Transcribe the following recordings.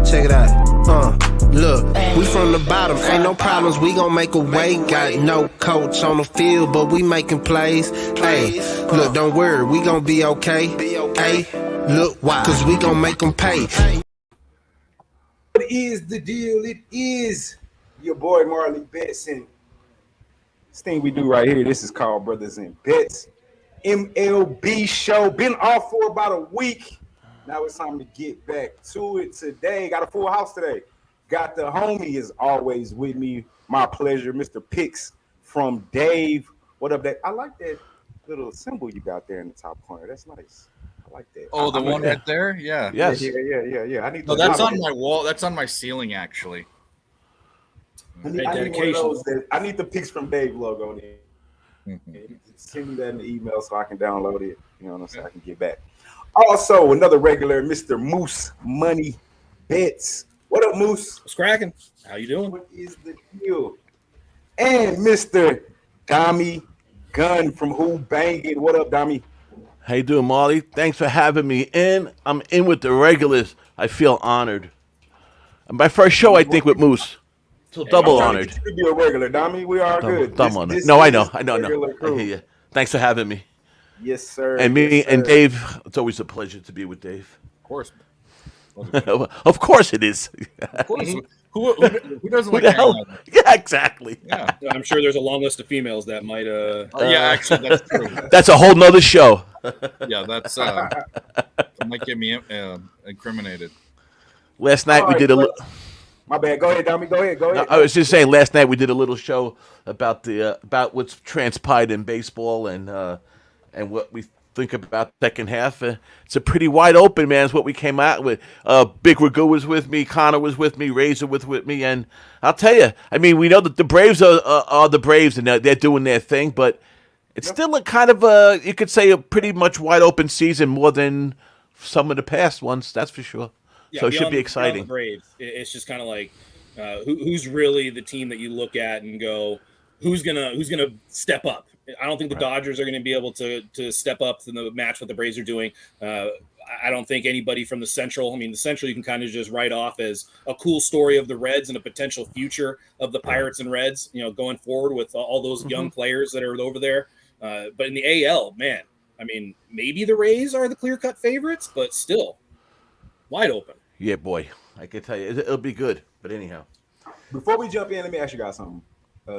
Check it out. Look, we from the bottom, ain't no problems, we gon' make a way. Got no coach on the field, but we making plays. Hey, look, don't worry, we gon' be okay. Hey, look, why? Cause we gon' make them pay. What is the deal? It is your boy Marley Bet, and this thing we do right here, this is called Brothas N Bets MLB show. Been off for about a week. Now it's time to get back to it today. Got a full house today. Got the homie is always with me. My pleasure, Mr. Picks from Dave. What up, Dave? I like that little symbol you got there in the top corner. That's nice. I like that. Oh, the one right there? Yeah. Yes. Yeah. I need. No, that's on my wall. That's on my ceiling, actually. I need one of those. I need the Picks from Dave logo. Send me that in the email so I can download it. You know what I'm saying? I can get back. Also, another regular, Mr. Moose Money Bets. What up, Moose? What's cracking? How you doing? What is the deal? And Mr. Dommy Gun from Who Bangin'. What up, Dommy? How you doing, Marley? Thanks for having me in. I'm in with the regulars. I feel honored. My first show, I think, with Moose. So double honored. You could be a regular, Dommy. We are good. Double honored. No, I know. I hear you. Thanks for having me. Yes, sir. And me and Dave. It's always a pleasure to be with Dave. Of course. Of course it is. Of course. Who doesn't like the hell? Yeah, exactly. Yeah. I'm sure there's a long list of females that might. Yeah, actually, that's true. That's a whole nother show. Yeah, that's that might get me incriminated. Last night we did a little. My bad. Go ahead, Dommy. Go ahead. I was just saying. Last night we did a little show about about what's transpired in baseball and what we think about the second half. It's a pretty wide open, man. Is what we came out with. Big Ragu was with me. Connor was with me. Razor was with me. And I'll tell you, I mean, we know that the Braves are the Braves and they're doing their thing, but it's still a kind of you could say a pretty much wide open season, more than some of the past ones. That's for sure. Yeah, so it should be exciting. The Braves, it's just kind of like who's really the team that you look at and go, who's gonna step up. I don't think the Dodgers are going to be able to step up in the match what the Braves are doing. I don't think anybody from the Central. I mean, the Central you can kind of just write off as a cool story of the Reds and a potential future of the Pirates and Reds. You know, going forward with all those young players that are over there. But in the AL, man, I mean, maybe the Rays are the clear-cut favorites, but still wide open. Yeah, boy, I can tell you it'll be good. But anyhow, before we jump in, let me ask you guys something.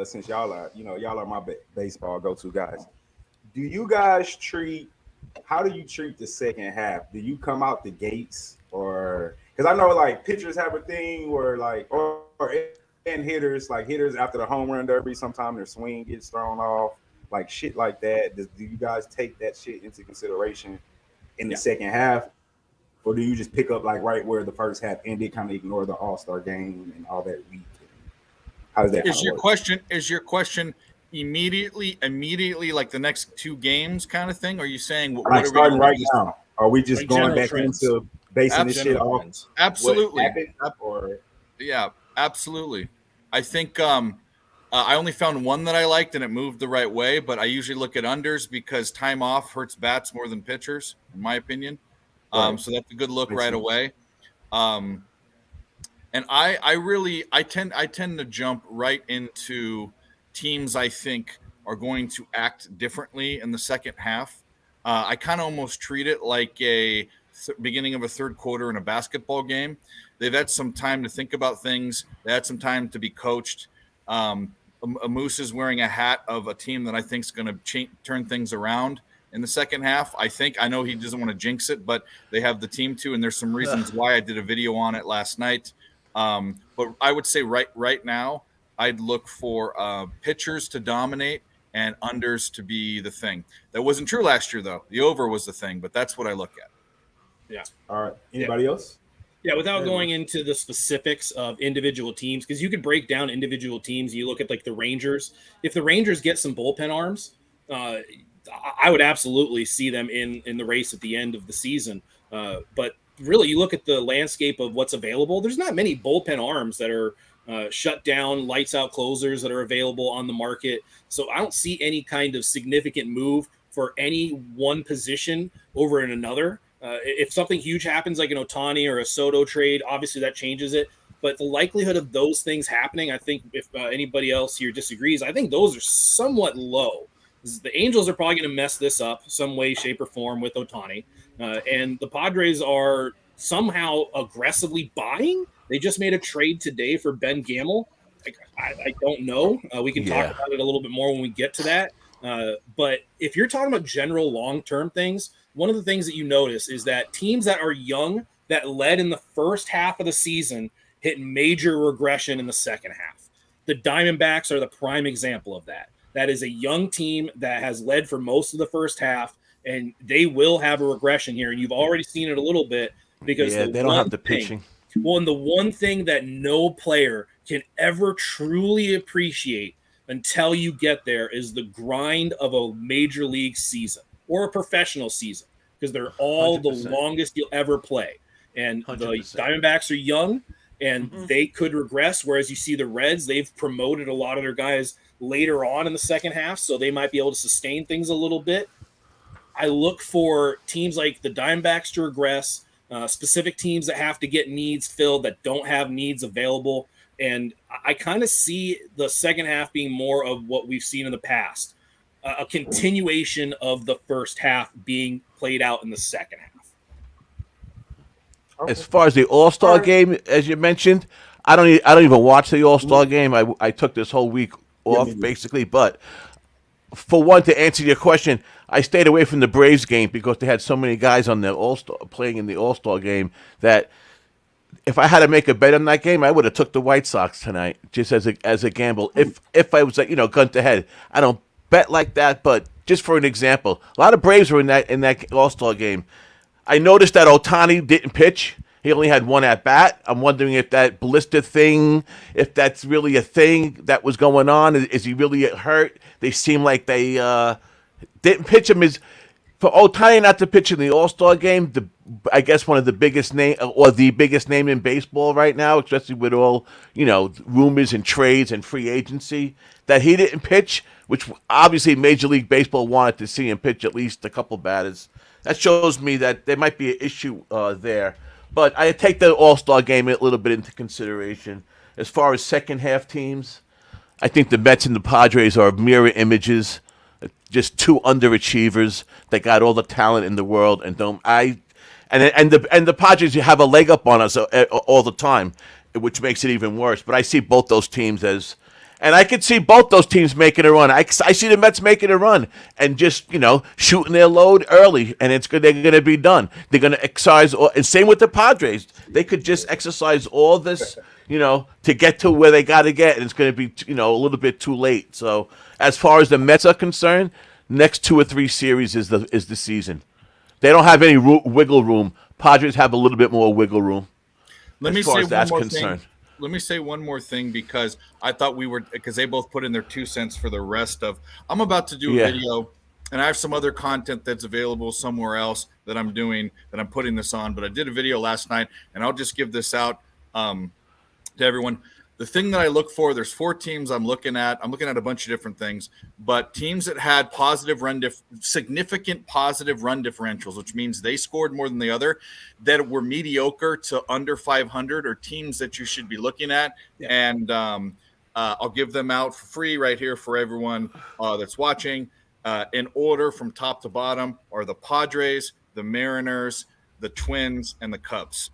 Since y'all are my baseball go-to guys. Do you guys how do you treat the second half? Do you come out the gates, or because I know like pitchers have a thing where like or hitters after the home run derby, sometimes their swing gets thrown off, like shit like that. Do you guys take that shit into consideration in the second half, or do you just pick up like right where the first half ended, kind of ignore the All-Star game and all that week? How does that Is your question immediately like the next two games kind of thing? Or are you saying what are starting we right now? Are we just like going back trends. into basing this shit off? Absolutely. Yeah, absolutely. I think I only found one that I liked and it moved the right way, but I usually look at unders because time off hurts bats more than pitchers, in my opinion. Right. So that's a good look right away. And I tend to jump right into teams I think are going to act differently in the second half. I kind of almost treat it like a beginning of a third quarter in a basketball game. They've had some time to think about things. They had some time to be coached. A Moose is wearing a hat of a team that I think is going to turn things around in the second half. I know he doesn't want to jinx it, but they have the team to, and there's some reasons why. I did a video on it last night. But I would say right now, I'd look for pitchers to dominate and unders to be the thing. That wasn't true last year, though. The over was the thing, but that's what I look at. Yeah. All right. Anybody else? Yeah, without going into the specifics of individual teams, because you could break down individual teams. You look at like the Rangers. If the Rangers get some bullpen arms, I would absolutely see them in the race at the end of the season. But really, you look at the landscape of what's available. There's not many bullpen arms that are shut down, lights out closers that are available on the market. So I don't see any kind of significant move for any one position over in another. If something huge happens, like an Ohtani or a Soto trade, obviously that changes it. But the likelihood of those things happening, I think, if anybody else here disagrees, I think those are somewhat low. The Angels are probably going to mess this up some way, shape, or form with Ohtani. And the Padres are somehow aggressively buying. They just made a trade today for Ben Gamel. I don't know. We can talk about it a little bit more when we get to that. But if you're talking about general long-term things, one of the things that you notice is that teams that are young that led in the first half of the season hit major regression in the second half. The Diamondbacks are the prime example of that. That is a young team that has led for most of the first half, and they will have a regression here. And you've already seen it a little bit because they don't have the pitching. Well, and the one thing that no player can ever truly appreciate until you get there is the grind of a major league season or a professional season, because they're all 100%. The longest you'll ever play. And 100%. The Diamondbacks are young, and they could regress, whereas you see the Reds, they've promoted a lot of their guys later on in the second half, so they might be able to sustain things a little bit. I look for teams like the Diamondbacks to regress, specific teams that have to get needs filled that don't have needs available. And I kind of see the second half being more of what we've seen in the past, a continuation of the first half being played out in the second half. As far as the All-Star game, as you mentioned, I don't even watch the All-Star game. I took this whole week off, basically. But for one, to answer your question, I stayed away from the Braves game because they had so many guys on the All-Star playing in the All-Star game that if I had to make a bet on that game, I would have took the White Sox tonight, just as a gamble. If I was gun to head, I don't bet like that, but just for an example, a lot of Braves were in that All-Star game. I noticed that Ohtani didn't pitch. He only had one at bat. I'm wondering if that blister thing, if that's really a thing that was going on. Is he really hurt? They seem like they didn't pitch him. For Ohtani not to pitch in the All-Star game, I guess one of the biggest name or the biggest name in baseball right now, especially with all rumors and trades and free agency, that he didn't pitch, which obviously Major League Baseball wanted to see him pitch at least a couple batters. That shows me that there might be an issue there. But I take the All-Star game a little bit into consideration. As far as second half teams, I think the Mets and the Padres are mirror images, just two underachievers that got all the talent in the world and don't. And the Padres have a leg up on us all the time, which makes it even worse. But I see both those teams as. And I could see both those teams making a run. I see the Mets making a run and just, shooting their load early, and they're going to be done. They're going to exercise, and same with the Padres. They could just exercise all this, to get to where they got to get, and it's going to be, a little bit too late. So as far as the Mets are concerned, next 2 or 3 series is the season. They don't have any wiggle room. Padres have a little bit more wiggle room. Let me say one more thing because I thought because they both put in their 2 cents for the rest of. I'm about to do a video, and I have some other content that's available somewhere else that I'm doing that I'm putting this on. But I did a video last night, and I'll just give this out to everyone. The thing that I look for, there's 4 teams I'm looking at. I'm looking at a bunch of different things, but teams that had significant positive run differentials, which means they scored more than the other, that were mediocre to under 500, are teams that you should be looking at. Yeah. And I'll give them out for free right here for everyone that's watching. In order from top to bottom are the Padres, the Mariners, the Twins, and the Cubs.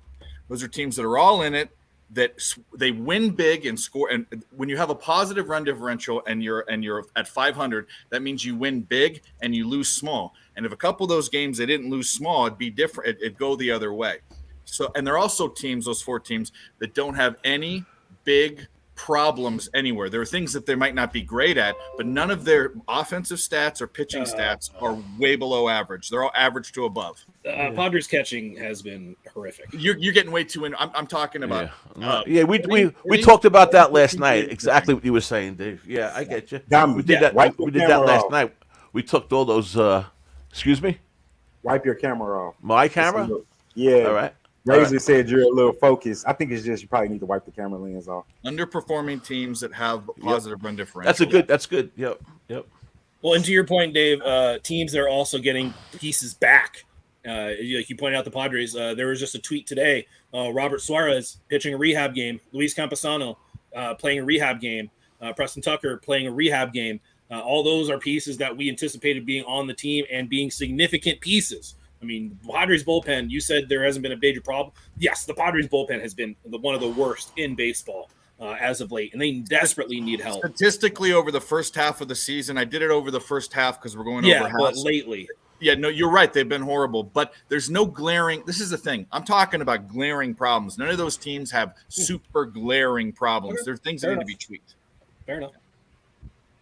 Those are teams that are all in it, that they win big and score. And when you have a positive run differential and you're at 500, that means you win big and you lose small. And if a couple of those games they didn't lose small, it'd be different. It'd go the other way. So, and they're also teams, those 4 teams, that don't have any big problems anywhere. There are things that they might not be great at, but none of their offensive stats or pitching stats are way below average. They're all average to above. Padres catching has been horrific. You're getting way too in. I'm talking about. We talked about that last night. Exactly what you were saying, Dave. Yeah, I get you. We did that last night. We took all those. Excuse me. Wipe your camera off. My camera. Yeah. All right. Razor said you're a little focused. I think it's just you probably need to wipe the camera lens off. Underperforming teams that have positive run differential. That's good. Yep. Well, and to your point, Dave, teams that are also getting pieces back. Like you pointed out, the Padres. There was just a tweet today. Robert Suarez pitching a rehab game. Luis Campusano playing a rehab game. Preston Tucker playing a rehab game. All those are pieces that we anticipated being on the team and being significant pieces. I mean, Padres bullpen, you said there hasn't been a major problem. Yes, the Padres bullpen has been one of the worst in baseball as of late, and they desperately need help. Statistically, over the first half of the season, I did it over the first half because we're going over half. But lately. Yeah, no, you're right. They've been horrible, but there's no glaring. This is the thing. I'm talking about glaring problems. None of those teams have super glaring problems. Okay. There are things Fair that enough. need to be tweaked. Fair enough.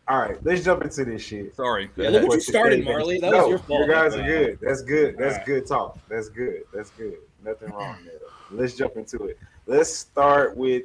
All right, let's jump into this shit. Sorry. Yeah, look what you started, Marley. That was your fault. You guys are good. That's good. That's good talk. That's good. Nothing wrong there. Let's jump into it. Let's start with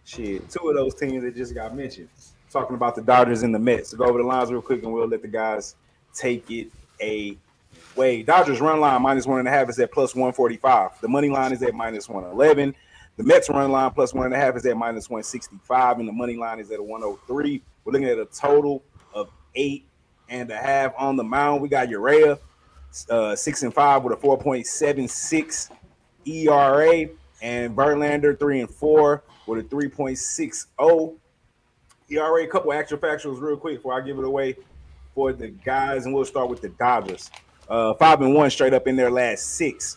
two of those teams that just got mentioned. Talking about the Dodgers and the Mets. So go over the lines real quick, and we'll let the guys take it away. Dodgers run line -1.5 is at +145. The money line is at -111. The Mets run line +1.5 is at -165, and the money line is at 103. We're looking at a total of 8.5 on the mound. We got Urea, 6-5 with a 4.76 ERA, and Verlander 3-4 with a 3.60 ERA. A couple actual factuals real quick before I give it away for the guys, and we'll start with the Dodgers. 5-1 straight up in their last 6,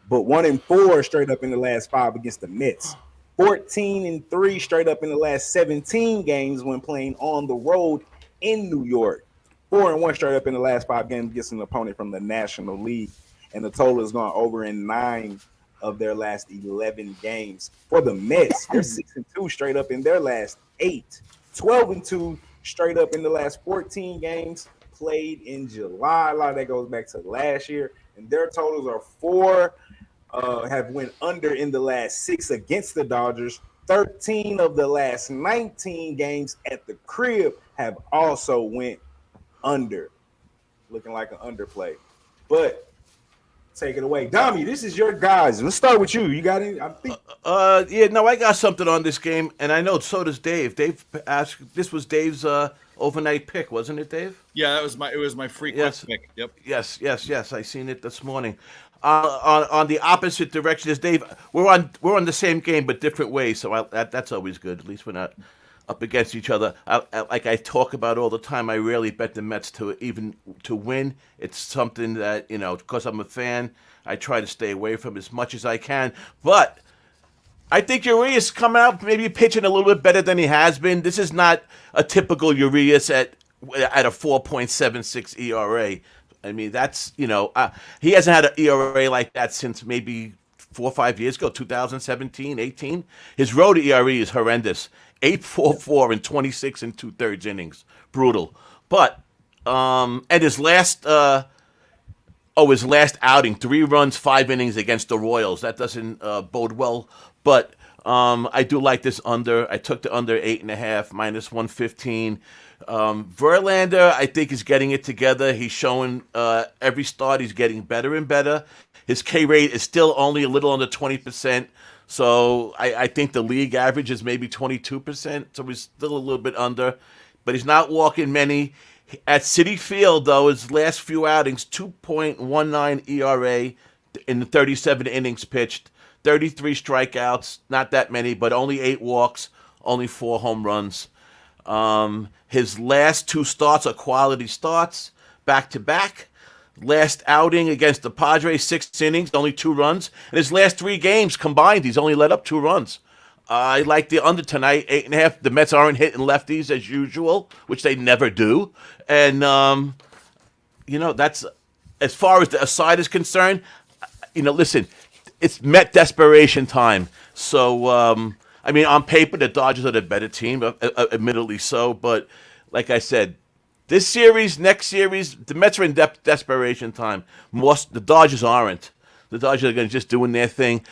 but 1-4 straight up in the last 5 against the Mets. 14-3 straight up in the last 17 games when playing on the road in New York. 4-1 straight up in the last 5 games against an opponent from the National League, and the total has gone over in 9 of their last 11 games. For the Mets, they're 6-2 straight up in their last 8. 12-2 straight up in the last 14 games played in July. A lot of that goes back to last year, and their totals are 4. Have went under in the last 6 against the Dodgers. 13 of the last 19 games at the crib have also went under. Looking like an underplay. But take it away. Dommy, this is your guys. Let's start with you. You got any? I think. I got something on this game, and I know so does Dave. Dave asked. This was Dave's overnight pick, wasn't it, Dave? Yeah, it was my free quick pick. Yep. Yes. I seen it this morning. On the opposite direction as Dave, we're on the same game but different ways, so that's always good. At least we're not up against each other. Like I talk about all the time, I rarely bet the Mets to win. It's something that, because I'm a fan, I try to stay away from as much as I can. But I think Urias coming out, maybe pitching a little bit better than he has been. This is not a typical Urias at a 4.76 ERA. I mean, that's, he hasn't had an ERA like that since maybe 4 or 5 years ago, 2017, 18. His road ERA is horrendous. 8.44 in 26 and 2/3 innings. Brutal. But, and his last outing, 3 runs, 5 innings against the Royals. That doesn't bode well. But I do like this under. I took the under 8.5, -115. Verlander, I think, is getting it together. He's showing every start he's getting better and better. His K rate is still only a little under 20%. So I think the league average is maybe 22%. So he's still a little bit under. But he's not walking many. At Citi Field, though, his last few outings, 2.19 ERA in the 37 innings pitched. 33 strikeouts, not that many, but only 8 walks, only 4 home runs. His last 2 starts are quality starts, back-to-back. Last outing against the Padres, 6 innings, only 2 runs. And his last 3 games combined, he's only let up 2 runs. I like the under tonight, 8.5. The Mets aren't hitting lefties as usual, which they never do. And, that's, as far as the side is concerned, listen, it's Met desperation time. So, on paper, the Dodgers are the better team, admittedly so. But like I said, this series, next series, the Mets are in desperation time. The Dodgers aren't. The Dodgers are going to just doing their thing.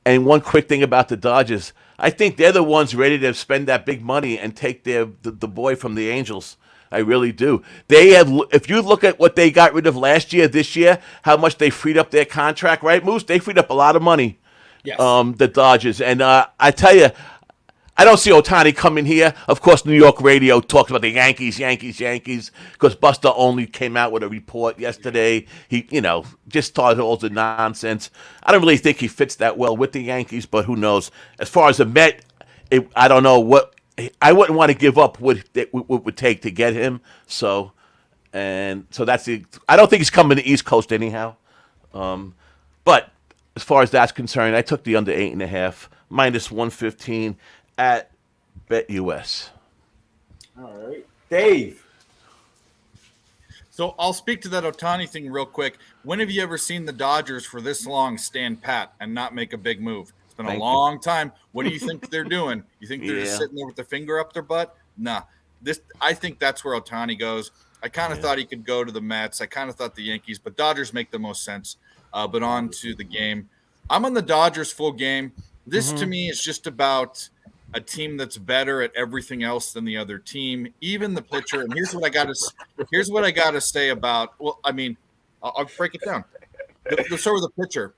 And one quick thing about the Dodgers, I think they're the ones ready to spend that big money and take the boy from the Angels. I really do. They have. If you look at what they got rid of last year, this year, how much they freed up their contract, right, Moose? They freed up a lot of money. Yes. The Dodgers, and I tell you, I don't see Ohtani coming here. Of course, New York radio talks about the Yankees, because Buster only came out with a report yesterday. He, just started all the nonsense. I don't really think he fits that well with the Yankees, but who knows? As far as the Met, I don't know what. I wouldn't want to give up what it would take to get him. So that's the. I don't think he's coming to the East Coast anyhow. But as far as that's concerned, I took the under 8.5 minus 115 at BetUS. All right, Dave. So I'll speak to that Ohtani thing real quick. When have you ever seen the Dodgers for this long stand pat and not make a big move? It's been a long time. What do you think they're doing? You think they're just sitting there with their finger up their butt? Nah. I think that's where Ohtani goes. I kind of thought he could go to the Mets. I kind of thought the Yankees, but Dodgers make the most sense. But on to the game. I'm on the Dodgers full game. This to me is just about a team that's better at everything else than the other team, even the pitcher. And here's what I got to say about. Well, I mean, I'll break it down. Let's start with the pitcher.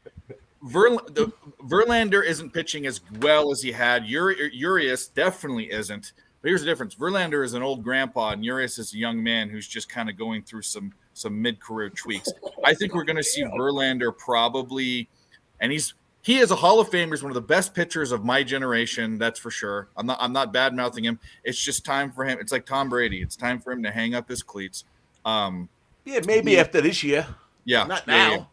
Verlander isn't pitching as well as he had. Urias definitely isn't. But here's the difference. Verlander is an old grandpa, and Urias is a young man who's just kind of going through some mid-career tweaks. I think we're going to see Verlander probably, and he is a Hall of Famer. He's one of the best pitchers of my generation, that's for sure. I'm not bad-mouthing him. It's just time for him. It's like Tom Brady. It's time for him to hang up his cleats. Maybe after this year. Yeah. Not now. Yeah.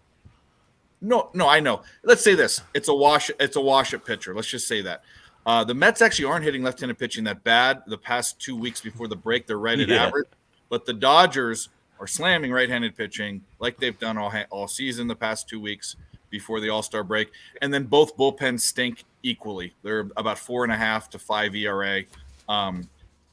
No, I know. Let's say this. It's a wash at pitcher. Let's just say that. The Mets actually aren't hitting left-handed pitching that bad. The past 2 weeks before the break, they're right at average. But the Dodgers are slamming right-handed pitching like they've done all season the past 2 weeks before the All-Star break. And then both bullpens stink equally. They're about 4.5 to 5 ERA.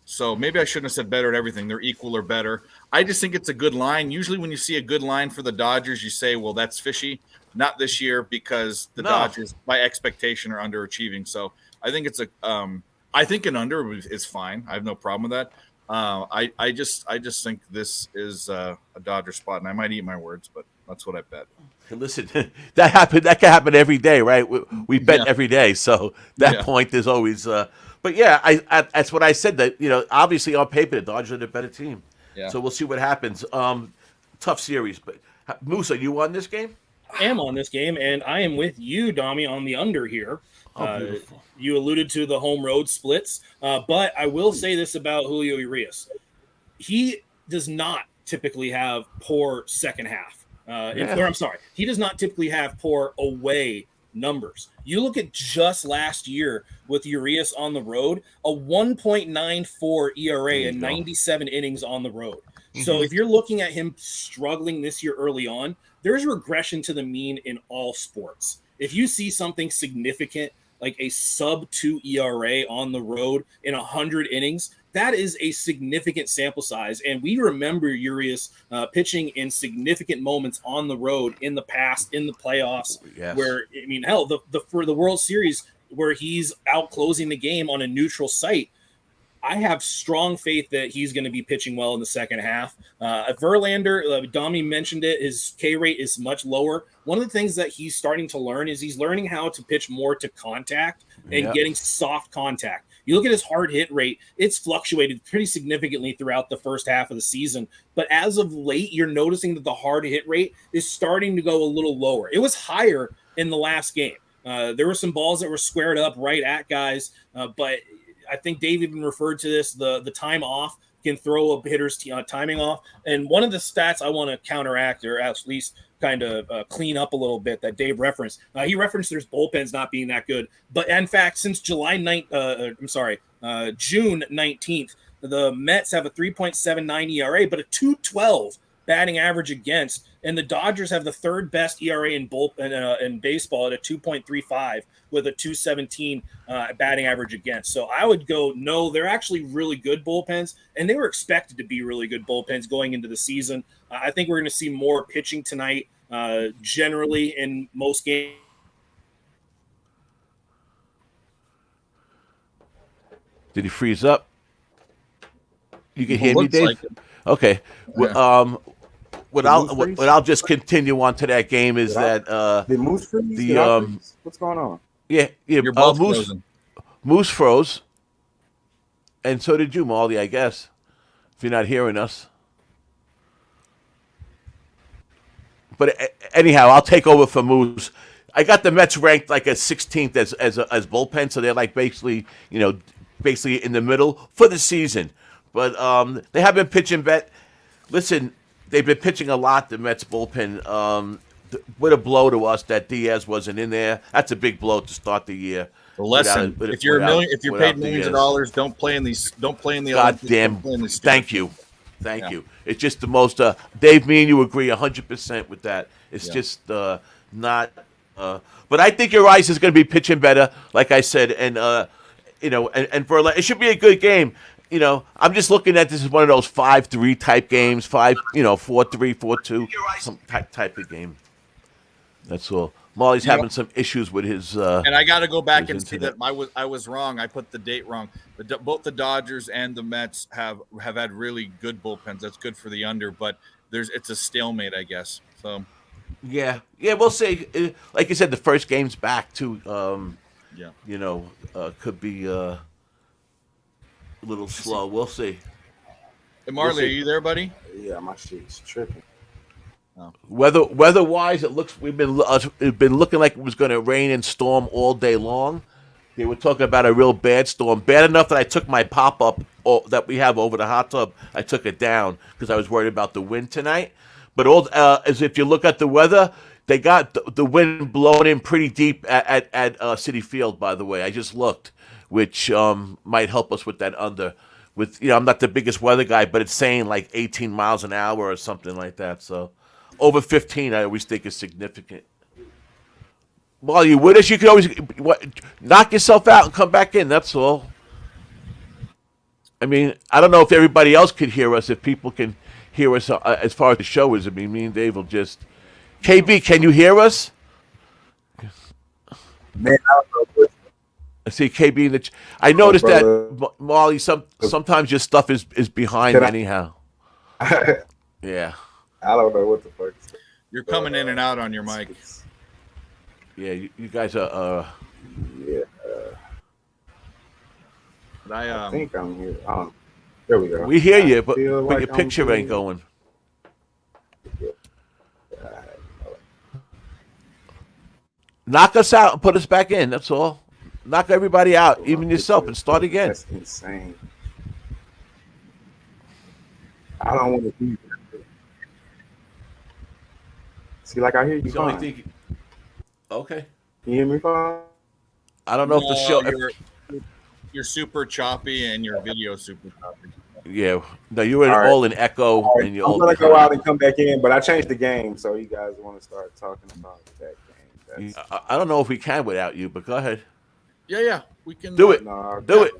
So maybe I shouldn't have said better at everything. They're equal or better. I just think it's a good line. Usually when you see a good line for the Dodgers, you say, well, that's fishy. Not this year because the Dodgers, by expectation, are underachieving. So I think I think an under is fine. I have no problem with that. I just think this is a Dodger spot, and I might eat my words, but that's what I bet. Listen, that can happen every day, right? We bet every day, so that point is always. But I that's what I said. That obviously on paper, the Dodgers are the better team. Yeah. So we'll see what happens. Tough series, but Moose, are you on this game? I am on this game, and I am with you, Dommy, on the under here. You alluded to the home road splits, but I will say this about Julio Urias. He does not typically have poor second half. He does not typically have poor away numbers. You look at just last year with Urias on the road, a 1.94 ERA and 97 innings on the road. So if you're looking at him struggling this year early on, there's regression to the mean in all sports. If you see something significant like a sub-2 ERA on the road in 100 innings, that is a significant sample size. And we remember Urias pitching in significant moments on the road in the past, in the playoffs, where, I mean, hell, for the World Series where he's out closing the game on a neutral site. I have strong faith that he's going to be pitching well in the second half. Verlander, Dommy mentioned it, his K rate is much lower. One of the things that he's starting to learn is he's learning how to pitch more to contact and getting soft contact. You look at his hard hit rate, it's fluctuated pretty significantly throughout the first half of the season. But as of late, you're noticing that the hard hit rate is starting to go a little lower. It was higher in the last game. There were some balls that were squared up right at guys, but I think Dave even referred to this, the time off can throw a hitter's timing off. And one of the stats I want to counteract, or at least kind of clean up a little bit, that Dave referenced. He referenced there's bullpens not being that good. But in fact, since June 19th, the Mets have a 3.79 ERA, but a 2.12 batting average against, and the Dodgers have the third best ERA in baseball at a 2.35 with a 2.17 batting average against. So I would go, no, they're actually really good bullpens, and they were expected to be really good bullpens going into the season. I think we're going to see more pitching tonight, generally in most games. Did he freeze up? You can hear me, Dave? Like okay. Yeah. What I'll just continue on to that game is Did Moose freeze? What's going on? Yeah. You're both frozen. Moose froze. And so did you, Marley, I guess, if you're not hearing us. But anyhow, I'll take over for Moose. I got the Mets ranked like as 16th as bullpen, so they're like basically in the middle for the season. But they have been pitching bet. Listen, they've been pitching a lot. The Mets bullpen. What a blow to us that Diaz wasn't in there. That's a big blow to start the year. Well, listen, if you're paid millions of dollars, don't play in the Olympics. Damn. Thank you. It's just the most. Dave, me and you agree 100% with that. It's just not. But I think your Rice is going to be pitching better, like I said, and and for it should be a good game. I'm just looking at this as one of those 5-3 type games, 4-3, 4-2, some type of game. That's all. Molly's having some issues with his. And I got to go back and see that I was wrong. I put the date wrong. Both the Dodgers and the Mets have had really good bullpens. That's good for the under, but it's a stalemate, I guess. So. Yeah, we'll see. Like you said, the first game's back too. Could be a little slow. We'll see. Hey, Marley, are you there, buddy? Yeah, my shit's tripping. Weather-wise, it looks we've been looking like it was going to rain and storm all day long. They were talking about a real bad storm, bad enough that I took my pop-up that we have over the hot tub. I took it down because I was worried about the wind tonight. But as if you look at the weather, they got the wind blowing in pretty deep at Citi Field. By the way, I just looked, which might help us with that under. I'm not the biggest weather guy, but it's saying like 18 miles an hour or something like that. So. Over 15, I always think is significant. While you're with us, you can always knock yourself out and come back in. That's all. I mean, I don't know if everybody else could hear us, if people can hear us as far as the show is. I mean, me and Dave will just. KB, can you hear us? Man, I don't know. I see KB in the. I noticed that Marley. Sometimes your stuff is behind anyhow. Yeah. I don't know what the fuck. You're coming in and out on your mic. Yeah, you guys are. Yeah. I think I'm here. There we go. We hear you, but your picture ain't going. Knock us out and put us back in. That's all. Knock everybody out, even yourself, and start again. That's insane. I don't want to do that. See, like I hear you fine. Okay. Can you hear me fine? I don't know if the show. You're super choppy and your video super choppy. Yeah. No, you were all in echo. Right. And you're I'm going to go out and come back in, but I changed the game, so you guys want to start talking about that game. I don't know if we can without you, but go ahead. Yeah. We can do it. Do it.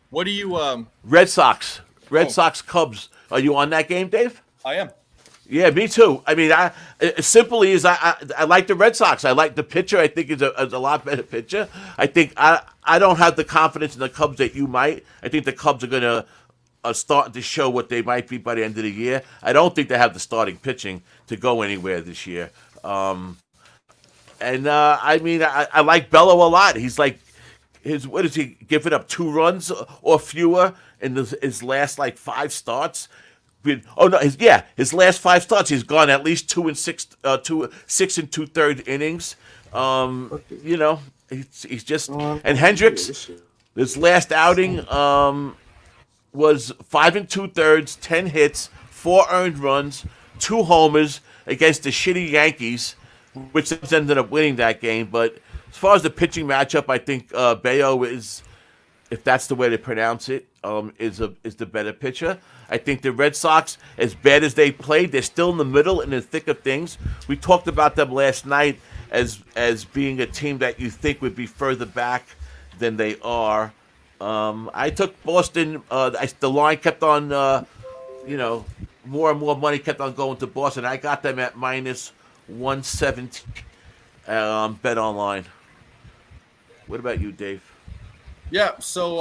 What do you Red Sox. Red Sox Cubs. Are you on that game, Dave? I am. Yeah, me too. I mean, as simply as I like the Red Sox. I like the pitcher. I think is a lot better pitcher. I think I don't have the confidence in the Cubs that you might. I think the Cubs are going to start to show what they might be by the end of the year. I don't think they have the starting pitching to go anywhere this year. I mean, I like Bello a lot. He's like what is he giving up 2 runs or fewer in his last like 5 starts? His last 5 starts, he's gone at least 2 6 2/3 innings. He's just and Hendricks, this last outing was 5 2/3, 10 hits, 4 earned runs, 2 homers against the shitty Yankees, which ended up winning that game. But as far as the pitching matchup, I think Bello is, if that's the way to pronounce it, is the better pitcher. I think the Red Sox, as bad as they played, they're still in the middle and in the thick of things. We talked about them last night as being a team that you think would be further back than they are. I took Boston. The line kept on, more and more money kept on going to Boston. I got them at -117 bet online. What about you, Dave? Yeah, so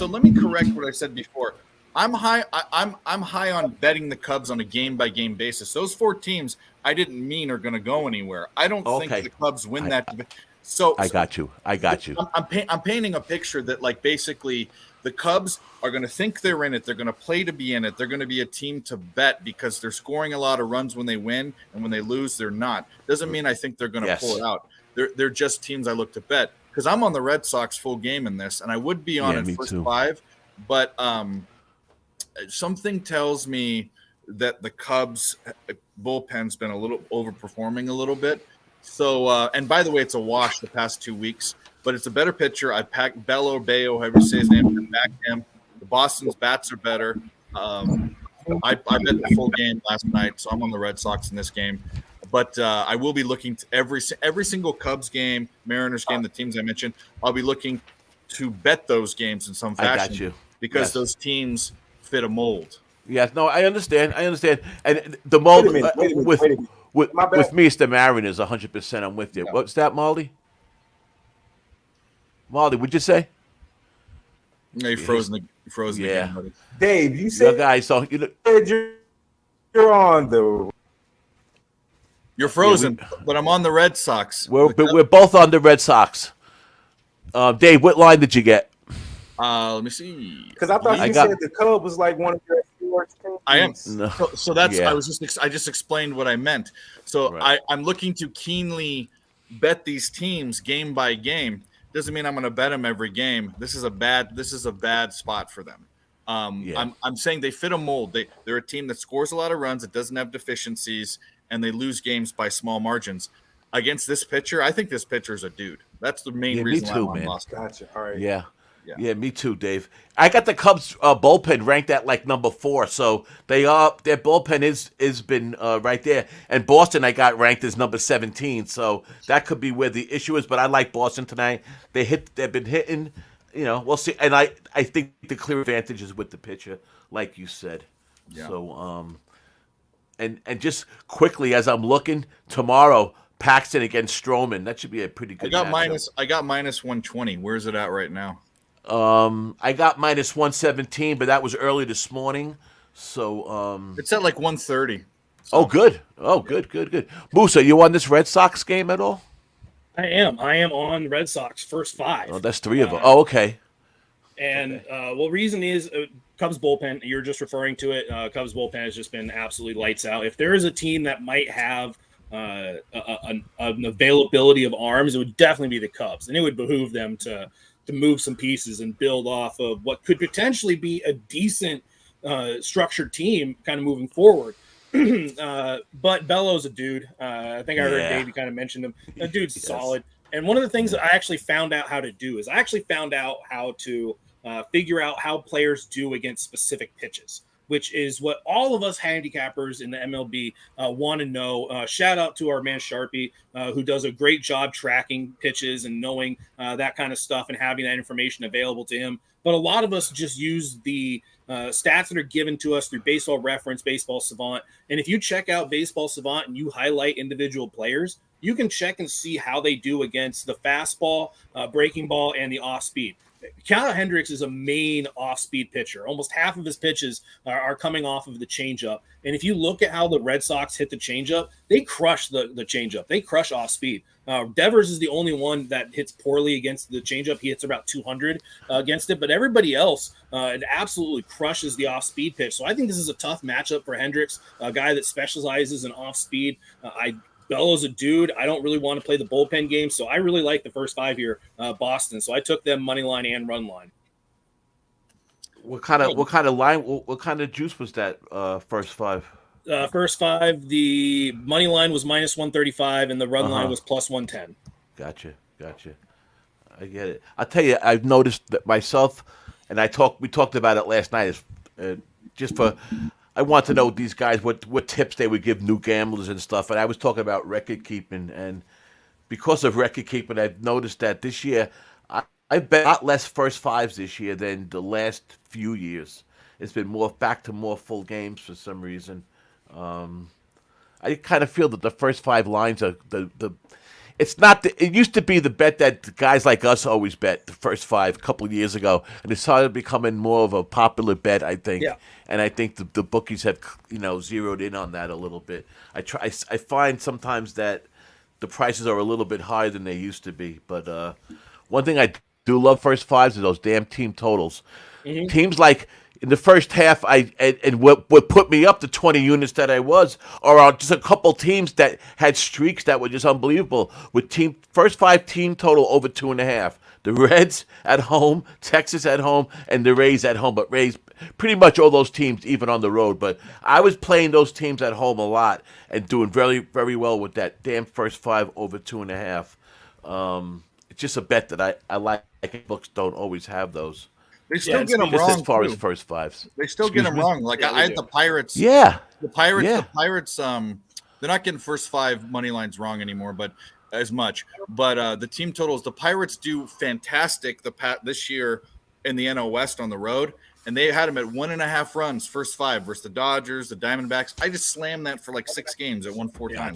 let me correct what I said before. I'm high on betting the Cubs on a game-by-game basis. Those 4 teams I didn't mean are going to go anywhere. I don't think the Cubs win that. So I got you. I'm painting a picture that, like, basically the Cubs are going to think they're in it. They're going to play to be in it. They're going to be a team to bet because they're scoring a lot of runs when they win, and when they lose, they're not. Doesn't mean I think they're going to pull it out. They're just teams I look to bet, because I'm on the Red Sox full game in this, and I would be on it first 5, but something tells me that the Cubs bullpen's been a little overperforming a little bit. So, and by the way, it's a wash the past 2 weeks, but it's a better pitcher. I packed Bello, Bayo, however you say his name, and back him. The Boston's bats are better. I bet the full game last night, so I'm on the Red Sox in this game. But I will be looking to every single Cubs game, Mariners game, the teams I mentioned. I'll be looking to bet those games in some fashion. I got you. Because those teams fit a mold. Yes, no, I understand. And the mold with me, it's the Mariners 100%. I'm with you. No. What's that, Marley? Marley, what'd you say? No, you frozen the game, buddy. Dave, you said guys, so you're on the. You're frozen, but I'm on the Red Sox. We're both on the Red Sox. Dave, what line did you get? Let me see. Because I thought you said the Cubs was like one of your teams. I am. No. So that's I just explained what I meant. So I'm looking to keenly bet these teams game by game. Doesn't mean I'm going to bet them every game. This is a bad spot for them. I'm saying they fit a mold. They're a team that scores a lot of runs. It doesn't have deficiencies, and they lose games by small margins. Against this pitcher, I think this pitcher is a dude. That's the main reason why I'm lost. Gotcha. All right. Yeah, me too, Dave. I got the Cubs bullpen ranked at like number 4, so their bullpen is been right there. And Boston I got ranked as number 17, so that could be where the issue is. But I like Boston tonight. They've been hitting. We'll see. And I think the clear advantage is with the pitcher, like you said. Yeah. So and just quickly as I'm looking tomorrow, Paxton against Stroman. That should be a pretty good. I got minus 120. Where's it at right now? I got minus 117, but that was early this morning. So it's at like 130. So. Oh, good. Good. Moose, are you on this Red Sox game at all? I am on Red Sox first 5. Oh, that's 3 of them. Oh, okay. And reason is Cubs bullpen. You're just referring to it. Cubs bullpen has just been absolutely lights out. If there is a team that might have an availability of arms, it would definitely be the Cubs, and it would behoove them to move some pieces and build off of what could potentially be a decent structured team kind of moving forward. But Bello's a dude. I think I heard Davey kind of mention him. That dude's solid. And one of the things that I actually found out how to do is figure out how players do against specific pitches, which is what all of us handicappers in the MLB want to know. Shout out to our man Sharpie, who does a great job tracking pitches and knowing that kind of stuff and having that information available to him. But a lot of us just use the stats that are given to us through Baseball Reference, Baseball Savant. And if you check out Baseball Savant and you highlight individual players, you can check and see how they do against the fastball, breaking ball, and the off speed. Kyle Hendricks is a main off-speed pitcher. Almost half of his pitches are coming off of the changeup. And if you look at how the Red Sox hit the changeup, they crush the changeup. They crush off-speed. Devers is the only one that hits poorly against the changeup. He hits about 200 against it. But everybody else, it absolutely crushes the off-speed pitch. So I think this is a tough matchup for Hendricks, a guy that specializes in off-speed. Bello's a dude. I don't really want to play the bullpen game, so I really like the first 5 here, Boston. So I took them money line and run line. What kind of line? What kind of juice was that? First 5. First 5. The money line was minus 135, and the run line was plus 110. Gotcha. I get it. I'll tell you, I've noticed that myself, and we talked about it last night. I want to know these guys what tips they would give new gamblers and stuff. And I was talking about record keeping, and because of record keeping, I've noticed that this year I bet a lot less first 5s this year than the last few years. It's been back to more full games for some reason. I kind of feel that the first 5 lines are the. It's not. It used to be the bet that guys like us always bet, the first 5 a couple of years ago, and it started becoming more of a popular bet, I think. Yeah. And I think the bookies have zeroed in on that a little bit. I find sometimes that the prices are a little bit higher than they used to be. But one thing I do love first fives is those damn team totals. Mhm. Teams like in the first half, and what put me up to 20 units that I was, are just a couple teams that had streaks that were just unbelievable. With first five team total over 2.5. The Reds at home, Texas at home, and the Rays at home. But Rays, pretty much all those teams, even on the road. But I was playing those teams at home a lot and doing very, very well with that damn first five over 2.5. It's just a bet that I like. Books don't always have those. They still get them Just wrong as far too. as first fives. They still get them wrong. Like Yeah, I had do. the Pirates. Yeah. The Pirates. Yeah. The Pirates. They're not getting first five money lines wrong anymore, but as much. But the team totals, the Pirates do fantastic this year in the NL West on the road, and they had them at 1.5 runs first five versus the Dodgers, the Diamondbacks. I just slammed that for like 6 games at 1/4 time.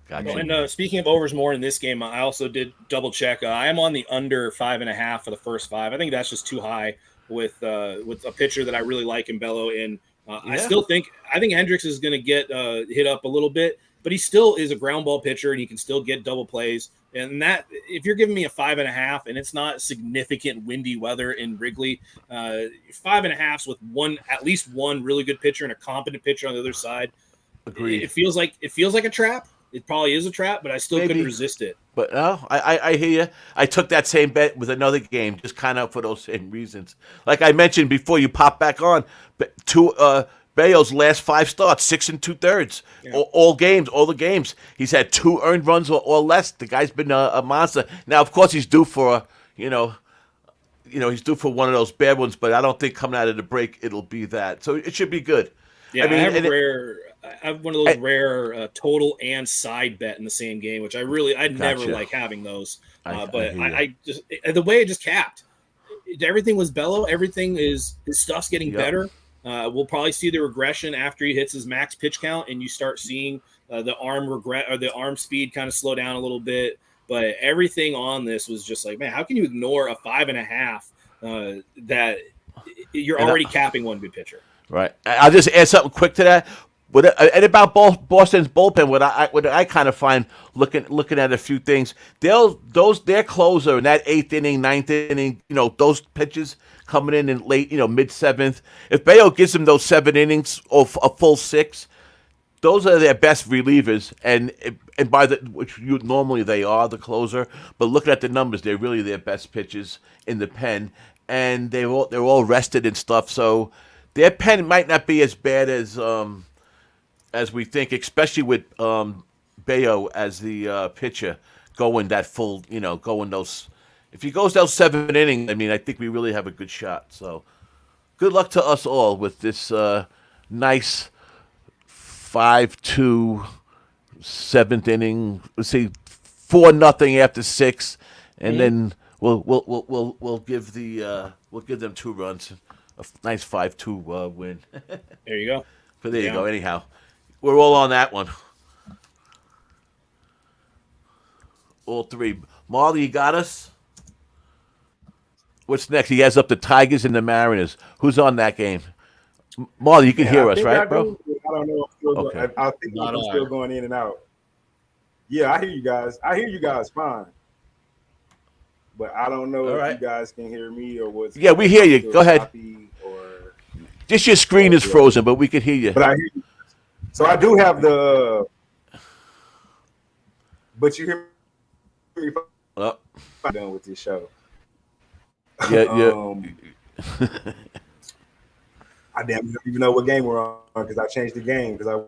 Gotcha. And speaking of overs more in this game, I also did double check. I am on the under 5.5 for the first five. I think that's just too high with a pitcher that I really like in Bello. And I think Hendricks is going to get hit up a little bit, but he still is a ground ball pitcher and he can still get double plays. And that, if you're giving me a 5.5 and it's not significant windy weather in Wrigley, 5.5s with at least one really good pitcher and a competent pitcher on the other side. Agreed. It feels like a trap. It probably is a trap, but I still couldn't resist it. But no, I hear you. I took that same bet with another game, just kind of for those same reasons. Like I mentioned before, you pop back on. Bayo's last 5 starts, 6 2/3, all the games. He's had 2 earned runs or less. The guy's been a monster. Now, of course, he's due for he's due for one of those bad ones. But I don't think coming out of the break it'll be that. So it should be good. Yeah, I have one of those rare total and side bet in the same game, which I never like having those. But I just the way it just capped. Everything was Bello. His stuff's getting better. We'll probably see the regression after he hits his max pitch count, and you start seeing the arm speed kind of slow down a little bit. But everything on this was just like, man, how can you ignore a 5.5 that you're already capping one good pitcher? Right. I'll just add something quick to that. And about Boston's bullpen, what I kind of find looking at a few things, their closer in that 8th inning, 9th inning, those pitches coming in late, mid 7th. If Bayo gives them those 7 innings or a full 6, those are their best relievers, and which normally they are the closer. But looking at the numbers, they're really their best pitches in the pen, and they're all rested and stuff. So their pen might not be as bad as we think, especially with Bayo as the pitcher going that full, going those. If he goes those 7 innings, I think we really have a good shot. So good luck to us all with this nice 5-2 7th inning. Let's see, 4-0 after 6, and then we'll give them 2 runs, a nice 5-2 win. There you go. But there you go. Anyhow, we're all on that one. All 3. Marley, you got us? What's next? He has up the Tigers and the Mariners. Who's on that game? Marley, you can hear us, right, bro? I don't know. I think I'm still going in and out. Yeah, I hear you guys. I hear you guys fine. But I don't know if you guys can hear me or what's. Yeah, we hear you. Go ahead. Just your screen is frozen, but we can hear you. But I hear you. So I do have the. But you hear me? I'm done with this show. Yeah. I damn don't even know what game we're on because I changed the game because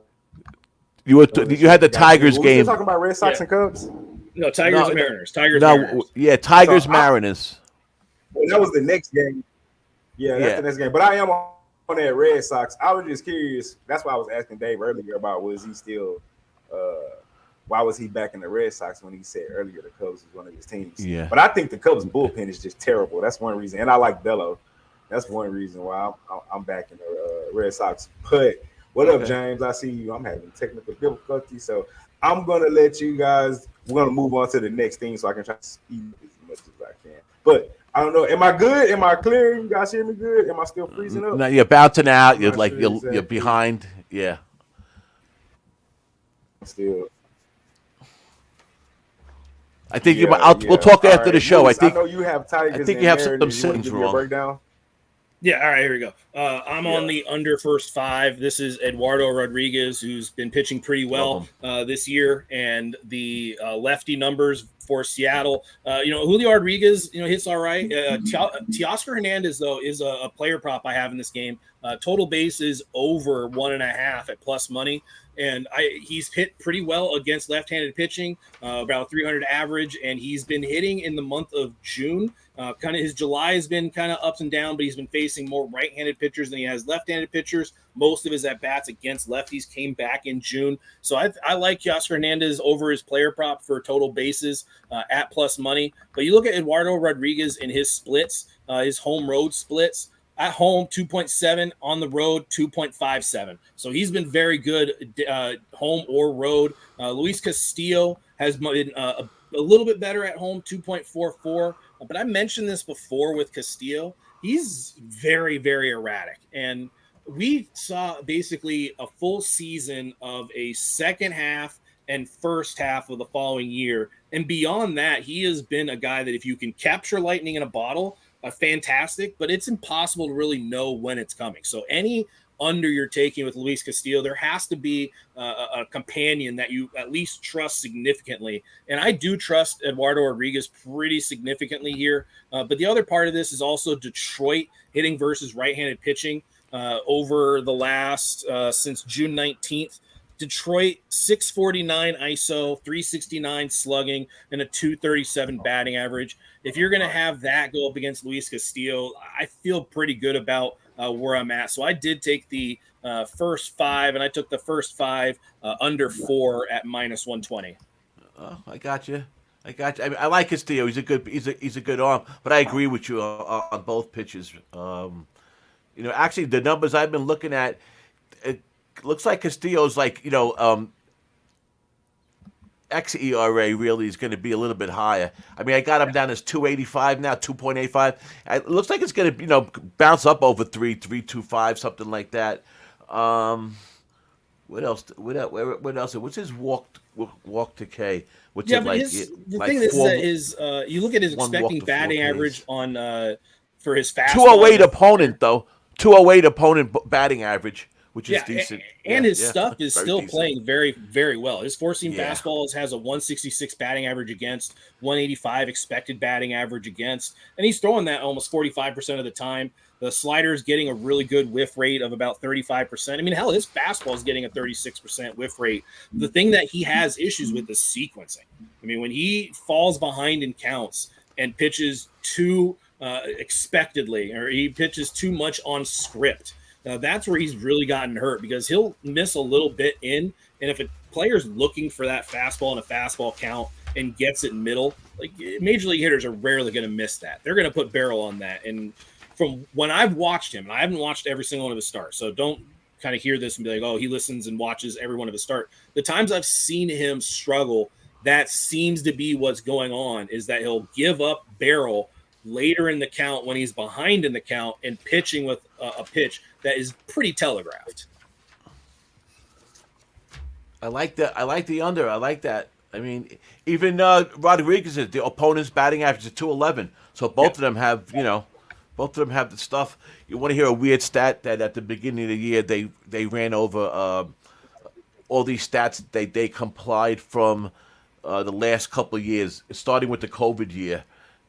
you had the Tigers game. We're talking about Red Sox and Cubs. No, Tigers and Mariners. Mariners. Yeah, Tigers Mariners. Well, that was the next game. Yeah, that's the next game. But I am on that Red Sox. I was just curious. That's why I was asking Dave earlier about was he still why was he back in the Red Sox when he said earlier the Cubs was one of his teams? Yeah. But I think the Cubs bullpen is just terrible. That's one reason. And I like Bello. That's one reason why I'm back in the Red Sox. But what up, James? I see you. I'm having technical difficulty. So I'm going to let you guys – we're going to move on to the next thing so I can try to speed as much as I can. But I don't know. Am I good? Am I clear? You guys hear me good? Am I still freezing up? No, you're bouncing out. You're like you're behind. Yeah. Still. I think you. Yeah, We'll talk All after the right, show. Moose, I think. know you have Tigers. I think and you have some Mariners. You wanna things give me a wrong. breakdown? Yeah, all right, here we go. I'm on the under first 5. This is Eduardo Rodriguez, who's been pitching pretty well this year, and the lefty numbers for Seattle. Julio Rodriguez, hits all right. Teoscar Hernandez, though, is a player prop I have in this game. Total base is over 1.5 at plus money. And he's hit pretty well against left-handed pitching, about 300 average, and he's been hitting in the month of June. Kind of his July has been kind of ups and down, but he's been facing more right-handed pitchers than he has left-handed pitchers. Most of his at-bats against lefties came back in June. So I like Teoscar Hernandez over his player prop for total bases at plus money. But you look at Eduardo Rodriguez in his splits, his home road splits. At home, 2.7. On the road, 2.57. So he's been very good home or road. Luis Castillo has been a little bit better at home, 2.44. But I mentioned this before with Castillo. He's very, very erratic. And we saw basically a full season of a second half and first half of the following year. And beyond that, he has been a guy that if you can capture lightning in a bottle, fantastic, but it's impossible to really know when it's coming. So any under you're taking with Luis Castillo, there has to be a companion that you at least trust significantly. And I do trust Eduardo Rodriguez pretty significantly here. But the other part of this is also Detroit hitting versus right-handed pitching over the last since June 19th. Detroit, 649 ISO, 369 slugging, and a 237 batting average. If you're going to have that go up against Luis Castillo, I feel pretty good about where I'm at. So I did take the first 5, and I took the first 5 under 4 at minus 120. Oh, I got you. I mean, I like Castillo. He's a good arm, but I agree with you on both pitches. Actually, the numbers I've been looking at, it looks like Castillo's xERA really is going to be a little bit higher. I mean, I got him down as 285 now, 2.85. It looks like it's going to bounce up over 3.25, something like that. What else? What else? What's his walk to K? What's it like? The thing is you look at his expecting batting average on for his fastball. 208 opponent though. 208 opponent batting average, which is decent. And his stuff is still decent. playing very, very well. His four-seam fastballs has a 166 batting average against, 185 expected batting average against, and he's throwing that almost 45% of the time. The slider is getting a really good whiff rate of about 35%. I mean, hell, his fastball is getting a 36% whiff rate. The thing that he has issues with is sequencing. I mean, when he falls behind in counts and pitches too expectedly, or he pitches too much on script, that's where he's really gotten hurt, because he'll miss a little bit in, and if a player's looking for that fastball in a fastball count and gets it middle, like major league hitters are rarely going to miss that. They're going to put barrel on that. And from when I've watched him, and I haven't watched every single one of his starts, so don't kind of hear this and be like, oh, he listens and watches every one of his starts. The times I've seen him struggle, that seems to be what's going on, is that he'll give up barrel later in the count when he's behind in the count and pitching with a pitch that is pretty telegraphed. I like that. I like the under. I like that. I mean, even Rodriguez, the opponent's batting average is 211. So both of them have, both of them have the stuff. You want to hear a weird stat that at the beginning of the year they ran over all these stats that they complied from the last couple of years, starting with the COVID year,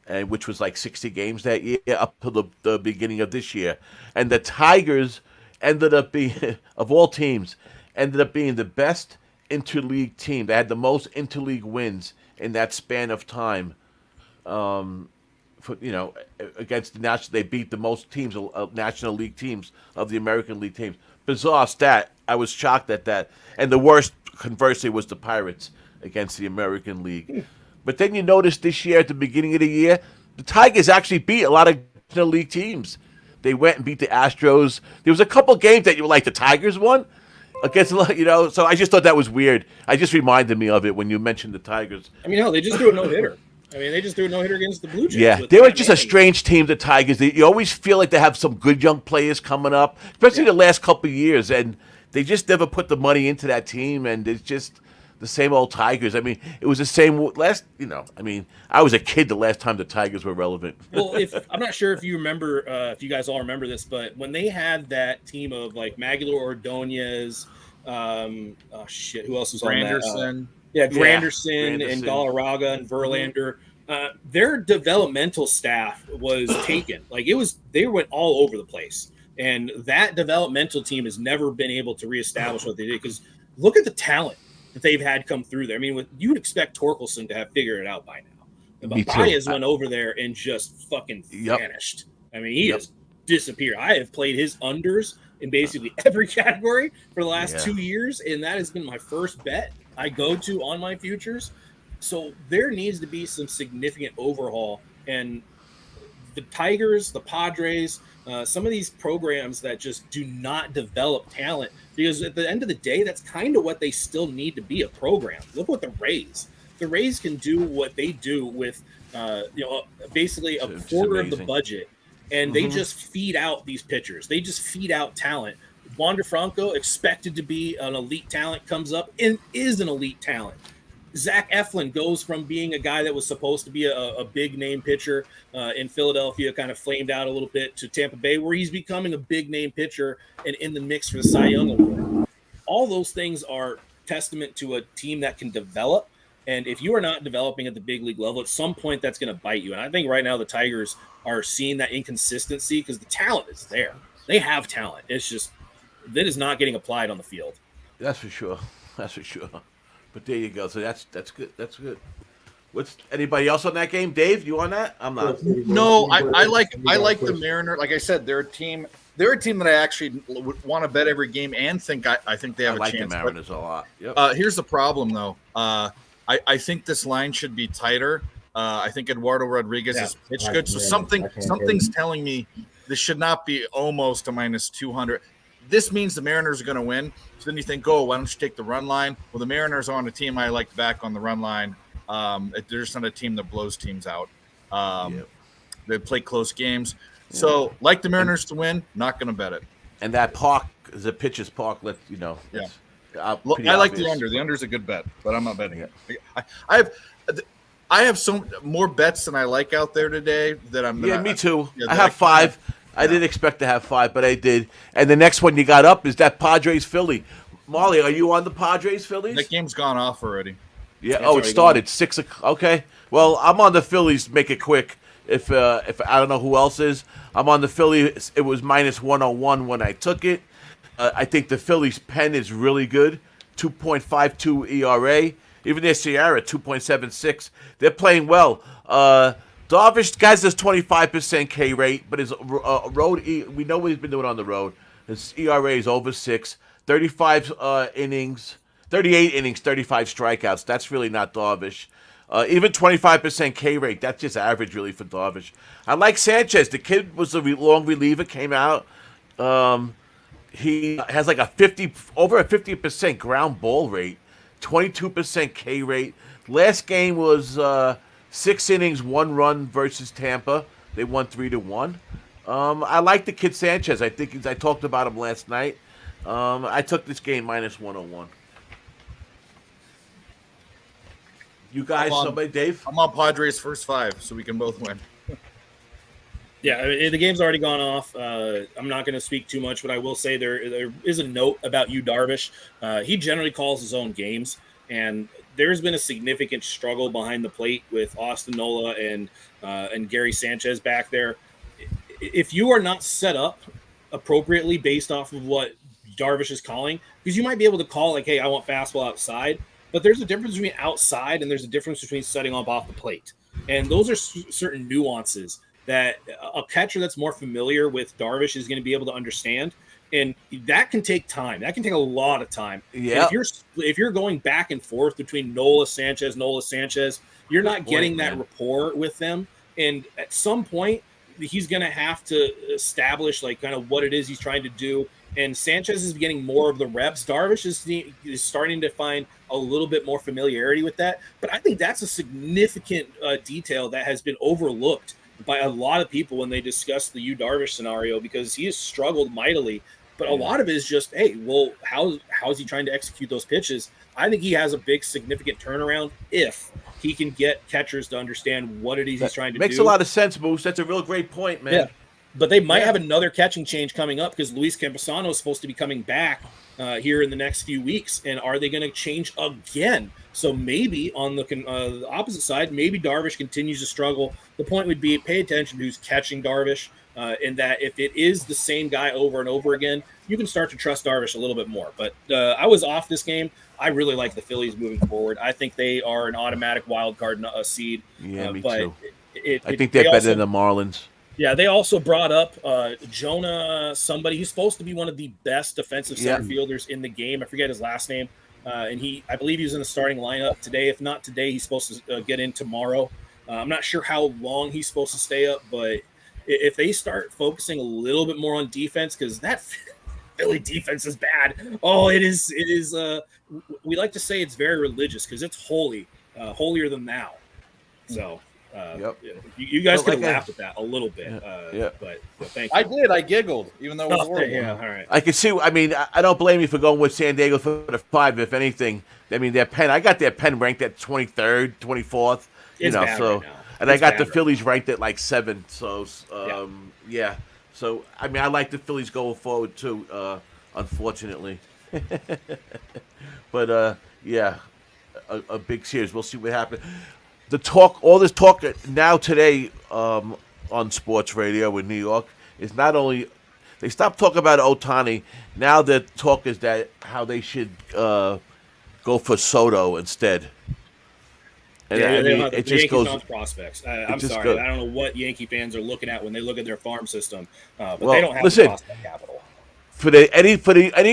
and which was like 60 games that year up to the beginning of this year. And the Tigers ended up being, of all teams, ended up being the best interleague team. They had the most interleague wins in that span of time. Against the national, they beat the most teams of National League teams, of the American League teams. Bizarre stat. I was shocked at that. And the worst, conversely, was the Pirates against the American League. But then you notice this year, at the beginning of the year, the Tigers actually beat a lot of National League teams. They went and beat the Astros. There was a couple games that you were like, the Tigers won against, so I just thought that was weird. I just reminded me of it when you mentioned the Tigers. I mean, hell, they just threw a no-hitter. they just threw a no-hitter against the Blue Jays. Yeah, they were just a strange team, the Tigers. You always feel like they have some good young players coming up, especially the last couple of years, and they just never put the money into that team, and it's just the same old Tigers. I mean, it was the same last. I mean, I was a kid the last time the Tigers were relevant. Well, if I'm not sure if you remember, if you guys all remember this, but when they had that team of like Maguila Ordonez, who else was on that? Granderson. Granderson Granderson. and Galarraga and Verlander. Their developmental staff was taken. They went all over the place. And that developmental team has never been able to reestablish what they did, because look at the talent that they've had come through there. I mean, you would expect Torkelson to have figured it out by now. But Baez went over there and just fucking vanished. I mean, he has disappeared. I have played his unders in basically every category for the last 2 years, and that has been my first bet I go to on my futures. So there needs to be some significant overhaul. And the Tigers, the Padres, some of these programs that just do not develop talent, because at the end of the day, that's kind of what they still need to be, a program. Look what the Rays can do what they do with, basically a quarter of the budget, and they just feed out these pitchers. They just feed out talent. Wander Franco, expected to be an elite talent, comes up and is an elite talent. Zach Eflin goes from being a guy that was supposed to be a big name pitcher in Philadelphia, kind of flamed out a little bit, to Tampa Bay, where he's becoming a big name pitcher and in the mix for the Cy Young Award. All those things are testament to a team that can develop. And if you are not developing at the big league level, at some point that's going to bite you. And I think right now the Tigers are seeing that inconsistency, because the talent is there. They have talent. It's just that is not getting applied on the field. That's for sure. But there you go. So that's good. That's good. What's anybody else on that game? Dave, you on that? I'm not. No, I like the Mariners. Like I said, they're a team that I actually would want to bet every game and think I think they have a chance. I like the Mariners a lot. Yep. Here's the problem though. I think this line should be tighter. I think Eduardo Rodriguez is pitched good. So something's telling me this should not be almost a minus 200. This means the Mariners are going to win. So then you think, why don't you take the run line? Well, the Mariners are on a team I like to back on the run line. They're just not a team that blows teams out. They play close games. So, like the Mariners to win, not going to bet it. And that park, the pitcher's park, I like the under. The under is a good bet, but I'm not betting it. I have so more bets than I like out there today that I'm. Yeah, me too. I have 5. I didn't expect to have 5, but I did. And the next one you got up is that Padres-Philly. Marley, are you on the Padres-Phillies? That game's gone off already. Yeah. It started 6 o'clock. Okay. Well, I'm on the Phillies. Make it quick. If I don't know who else is, I'm on the Phillies. It was minus 101 when I took it. I think the Phillies' pen is really good. 2.52 ERA. Even their Sierra, 2.76. They're playing well. Darvish, guys, does 25% K rate, but his road, we know what he's been doing on the road. His ERA is over 6, 35 innings, 38 innings, 35 strikeouts. That's really not Darvish. Even 25% K rate, that's just average really for Darvish. I like Sanchez. The kid was a long reliever, came out. He has like over a 50% ground ball rate, 22% K rate. Last game was 6 innings, 1 run versus Tampa. They won 3-1. I like the kid Sanchez. I talked about him last night. I took this game minus 101. You guys, somebody, Dave? I'm on Padres first 5, so we can both win. Yeah, the game's already gone off. I'm not going to speak too much, but I will say there is a note about Yu Darvish. He generally calls his own games, and there's been a significant struggle behind the plate with Austin Nola and Gary Sanchez back there. If you are not set up appropriately based off of what Darvish is calling, because you might be able to call like, hey, I want fastball outside, but there's a difference between outside and there's a difference between setting up off the plate. And those are certain nuances that a catcher that's more familiar with Darvish is going to be able to understand. And that can take time. That can take a lot of time. Yeah. If you're going back and forth between Nola Sanchez, you're not getting that rapport with them. And at some point, he's going to have to establish like kind of what it is he's trying to do. And Sanchez is getting more of the reps. Darvish is starting to find a little bit more familiarity with that. But I think that's a significant detail that has been overlooked by a lot of people when they discuss the Yu Darvish scenario, because he has struggled mightily But a lot of it is just, hey, well, how's he trying to execute those pitches? I think he has a big, significant turnaround if he can get catchers to understand what it is he's trying to do. Makes a lot of sense, Moose. That's a real great point, man. Yeah. But they might have another catching change coming up because Luis Campusano is supposed to be coming back here in the next few weeks. And are they going to change again? So maybe on the opposite side, maybe Darvish continues to struggle. The point would be pay attention to who's catching Darvish, in that if it is the same guy over and over again, you can start to trust Darvish a little bit more. But I was off this game. I really like the Phillies moving forward. I think they are an automatic wild card seed. Yeah, me but too. I think they're better than the Marlins. Yeah, they also brought up Jonah, somebody who's supposed to be one of the best defensive center fielders in the game. I forget his last name. And I believe he was in the starting lineup today. If not today, he's supposed to get in tomorrow. I'm not sure how long he's supposed to stay up, but if they start focusing a little bit more on defense, because that Philly defense is bad. Oh, it is. We like to say it's very religious because it's holy, holier than thou. So. You guys could have laughed at that a little bit. But thank you. I did. I giggled, even though it was horrible. Yeah, all right. I can see. I mean, I don't blame you for going with San Diego for the 5. If anything, I mean, I got their pen ranked at 23rd, 24th. It's bad so right now. and I got the Phillies ranked at like 7. So yeah. So I mean, I like the Phillies going forward too. Unfortunately, but a big series. We'll see what happens. All this talk now today on sports radio in New York is not only they stopped talking about Ohtani. Now the talk is that how they should go for Soto instead. And it just goes prospects. I'm sorry, I don't know what Yankee fans are looking at when they look at their farm system, but they don't have the prospect capital. For any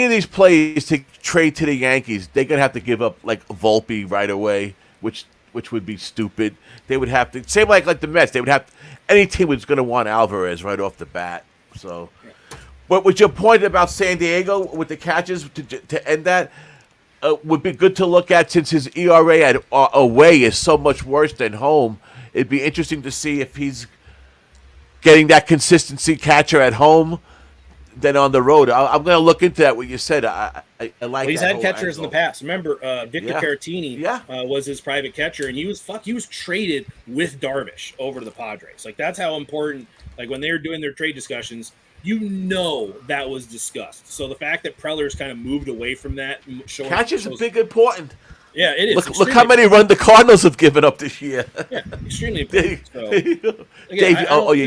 of these players to trade to the Yankees, they're gonna have to give up like Volpe right away, which would be stupid. They would have to same like the Mets. They would have any team was going to want Alvarez right off the bat. So, but with your point about San Diego with the catches to end that would be good to look at since his ERA away is so much worse than home. It'd be interesting to see if he's getting that consistency catcher at home than on the road. I'm going to look into that. What you said, I like. Well, he's had catchers in the past. Remember, Victor Caratini was his private catcher, and he was traded with Darvish over to the Padres. Like that's how important. Like when they were doing their trade discussions, that was discussed. So the fact that Preller's kind of moved away from that, catchers are big important. Yeah, it is. Look how many runs the Cardinals have given up this year. Yeah, extremely important. So, Dave,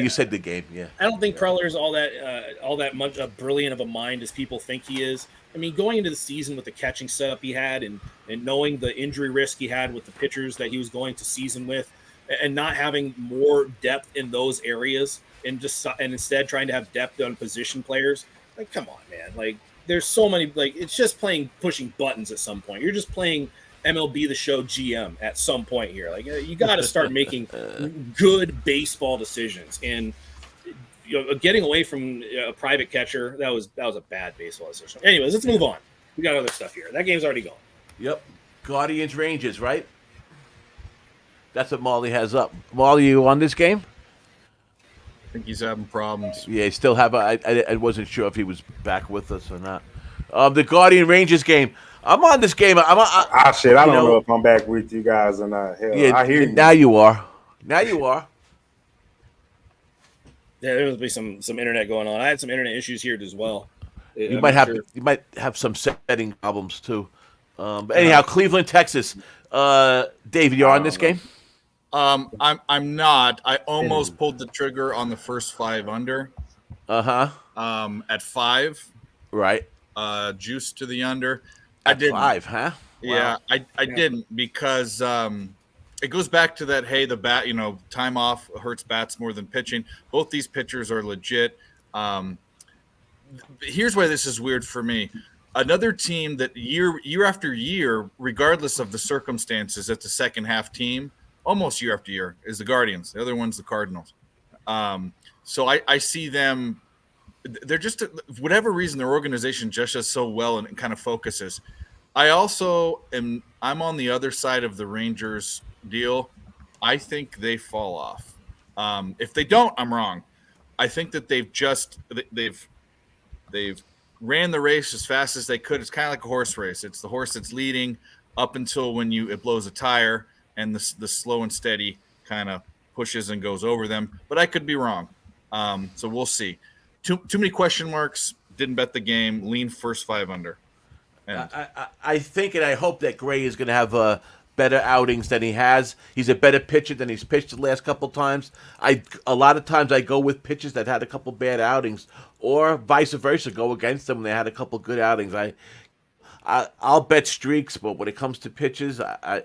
you said the game. Yeah, I don't think Preller's all that much brilliant of a mind as people think he is. I mean, going into the season with the catching setup he had and knowing the injury risk he had with the pitchers that he was going to season with, and not having more depth in those areas, and instead trying to have depth on position players. Like, come on, man! Like, there's so many. Like, it's just pushing buttons at some point. You're just playing MLB The Show GM at some point here. Like, you got to start making good baseball decisions. And getting away from a private catcher, that was a bad baseball decision. Anyways, let's move on. We got other stuff here. That game's already gone. Yep. Guardians Rangers, right? That's what Marley has up. Marley, you on this game? I think he's having problems. Yeah, he still have. I wasn't sure if he was back with us or not. The Guardian Rangers game. I'm on this game. I don't know if I'm back with you guys or not. Hell, yeah, I hear you. Now you are. Yeah, there must be some internet going on. I had some internet issues here as well. You might have some setting problems too. But anyhow, Cleveland, Texas. David, you're on this game? I'm not. I almost pulled the trigger on the first 5 under. At 5. Right. Juice to the under. I didn't. 5, huh? Yeah, wow. I didn't because it goes back to that. Hey, the bat, time off hurts bats more than pitching. Both these pitchers are legit. Here's why this is weird for me. Another team that year after year, regardless of the circumstances, it's a second half team. Almost year after year is the Guardians. The other one's the Cardinals. So I see them. They're just, for whatever reason, their organization just does so well and it kind of focuses. I also I'm on the other side of the Rangers deal. I think they fall off. If they don't, I'm wrong. I think that they've ran the race as fast as they could. It's kind of like a horse race. It's the horse that's leading up until when it blows a tire, and the slow and steady kind of pushes and goes over them. But I could be wrong. So we'll see. Too many question marks. Didn't bet the game. Lean first 5 under. I think and I hope that Gray is going to have better outings than he has. He's a better pitcher than he's pitched the last couple times. A lot of times I go with pitchers that had a couple bad outings, or vice versa, go against them when they had a couple good outings. I'll bet streaks, but when it comes to pitches, I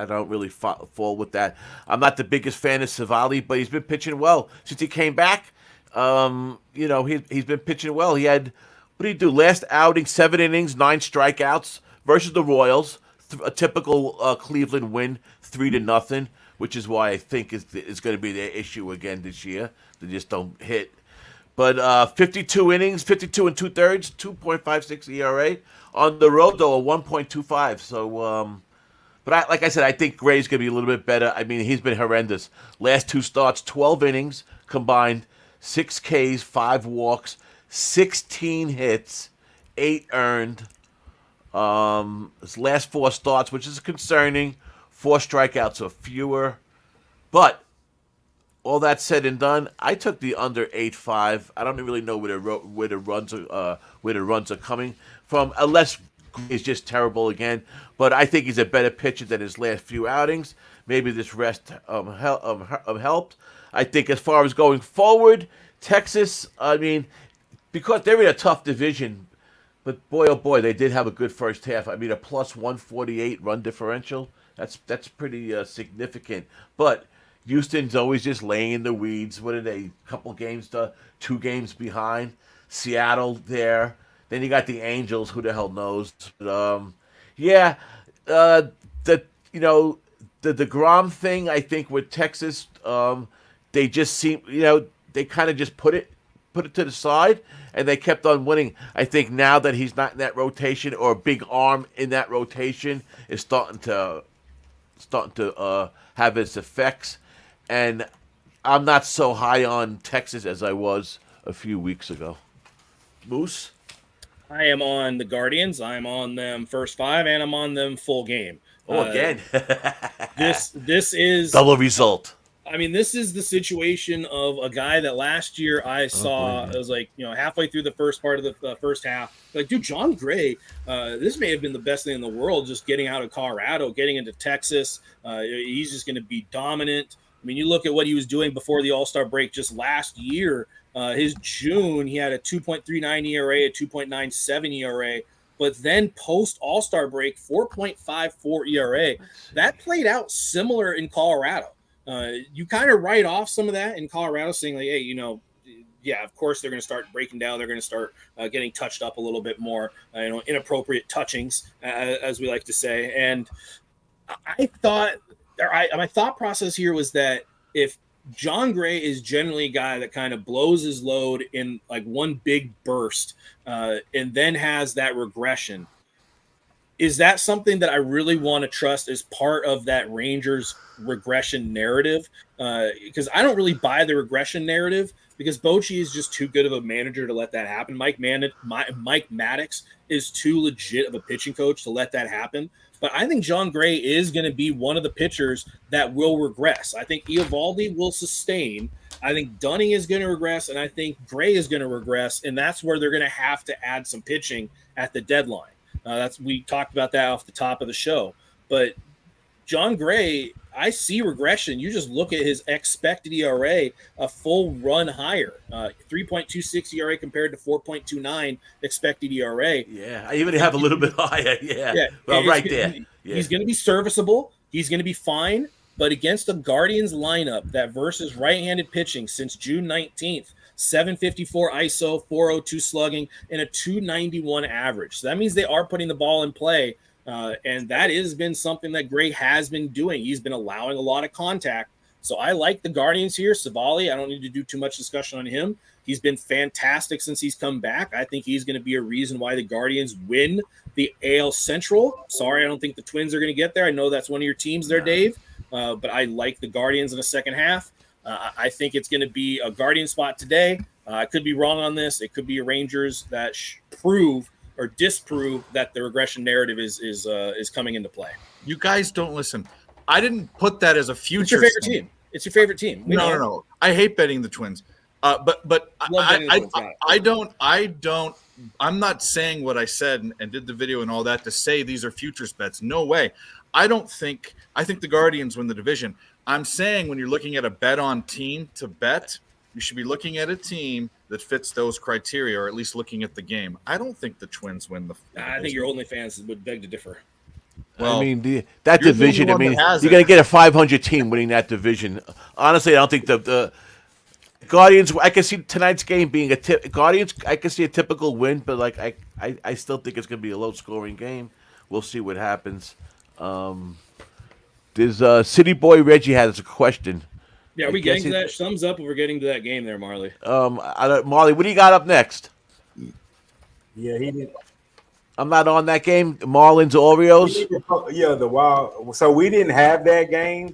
don't really fall with that. I'm not the biggest fan of Savali, but he's been pitching well since he came back. He's been pitching well. He had, what did he do? Last outing, 7 innings, 9 strikeouts versus the Royals. A typical Cleveland win, 3-0, which is why I think is going to be their issue again this year. They just don't hit. But 52 innings, 52 and 2/3, 2.56 ERA. On the road, though, a 1.25. So, but like I said, I think Gray's going to be a little bit better. I mean, he's been horrendous. Last 2 starts, 12 innings combined, 6 Ks, 5 walks, 16 hits, 8 earned. His last 4 starts, which is concerning, 4 strikeouts or fewer. But all that said and done, I took the under 8.5. I don't really know where the runs are coming from, unless he's just terrible again. But I think he's a better pitcher than his last few outings. Maybe this rest helped. I think as far as going forward, Texas, I mean, because they're in a tough division, but boy, oh boy, they did have a good first half. I mean, a plus 148 run differential. That's pretty significant. But Houston's always just laying in the weeds. What are they? Couple games to 2 games behind. Seattle there. Then you got the Angels. Who the hell knows? But, the DeGrom thing. I think with Texas, they just seem they kind of just put it to the side, and they kept on winning. I think now that he's not in that rotation, or a big arm in that rotation is starting to have its effects. And I'm not so high on Texas as I was a few weeks ago. Moose? I am on the Guardians. I'm on them first 5, and I'm on them full game. Again. This is double result. I mean, this is the situation of a guy that last year I saw. It was like, halfway through the first part of the first half. Like, dude, John Gray, this may have been the best thing in the world, just getting out of Colorado, getting into Texas. He's just going to be dominant. I mean, you look at what he was doing before the All-Star break just last year. His June, he had a 2.39 ERA, a 2.97 ERA. But then post All-Star break, 4.54 ERA. That played out similar in Colorado. You kind of write off some of that in Colorado, saying like, hey, of course they're going to start breaking down. They're going to start getting touched up a little bit more, inappropriate touchings, as we like to say. And my thought process here was that if John Gray is generally a guy that kind of blows his load in like one big burst and then has that regression, is that something that I really want to trust as part of that Rangers regression narrative? Because I don't really buy the regression narrative, because Bochy is just too good of a manager to let that happen. Mike Maddox is too legit of a pitching coach to let that happen. But I think John Gray is going to be one of the pitchers that will regress. I think Eovaldi will sustain. I think Dunning is going to regress, and I think Gray is going to regress, and that's where they're going to have to add some pitching at the deadline. We talked about that off the top of the show. But John Gray, I see regression. You just look at his expected ERA, a full run higher, 3.26 ERA compared to 4.29 expected ERA. Yeah, I even have a little bit higher. Yeah. Well, right there. Yeah. He's going to be serviceable. He's going to be fine. But against the Guardians lineup that versus right-handed pitching since June 19th, 754 ISO, 402 slugging, and a 291 average. So that means they are putting the ball in play. And that has been something that Gray has been doing. He's been allowing a lot of contact. So I like the Guardians here. Savali, I don't need to do too much discussion on him. He's been fantastic since he's come back. I think he's going to be a reason why the Guardians win the AL Central. Sorry, I don't think the Twins are going to get there. I know that's one of your teams there, Dave. But I like the Guardians in the second half. I think it's going to be a Guardian spot today. I could be wrong on this. It could be Rangers that prove or disprove that the regression narrative is coming into play. You guys don't listen. I didn't put that as a future. It's your favorite team. It's your favorite team. No. I hate betting the Twins. But I'm not saying what I said and did the video and all that to say these are futures bets. No way. I think the Guardians win the division. I'm saying when you're looking at a bet on team to bet, you should be looking at a team that fits those criteria, or at least looking at the game. I don't think the Twins win the I think your OnlyFans would beg to differ. Well, I mean, that division, you're going to get a 500 team winning that division. Honestly, I don't think the Guardians, I can see tonight's game being Guardians, I can see a typical win, but like I still think it's going to be a low-scoring game. We'll see what happens. There's City Boy Reggie has a question. Yeah, are we getting to that? Thumbs up if we're getting to that game there, Marley. Marley, what do you got up next? Yeah, he did. I'm not on that game. Marlins Orioles. Yeah, the Wild. So we didn't have that game.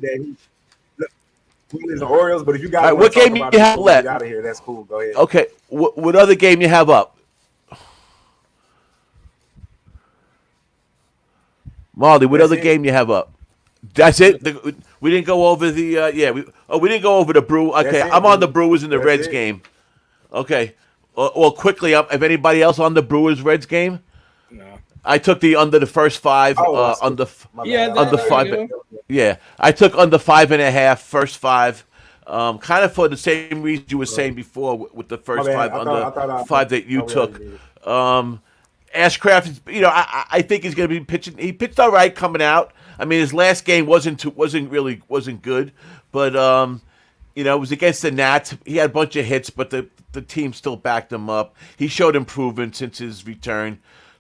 The Orioles. But if you guys, what game you have left? Out of here. That's cool. Go ahead. Okay. What other game you have up? Marley, what other game you have up? That's it. We didn't go over the. We didn't go over the Brew. Okay, I'm on the Brewers and the Reds game. Okay. Well, quickly, if anybody else on the Brewers Reds game? No. I took the under the first 5 under 5. Yeah, I took under 5.5 first 5. Kind of for the same reason you were saying before with the first 5 under 5 that you took. Ashcraft, I think he's going to be pitching. He pitched all right coming out. I mean, his last game wasn't good, but it was against the Nats. He had a bunch of hits, but the team still backed him up. He showed improvement since his return.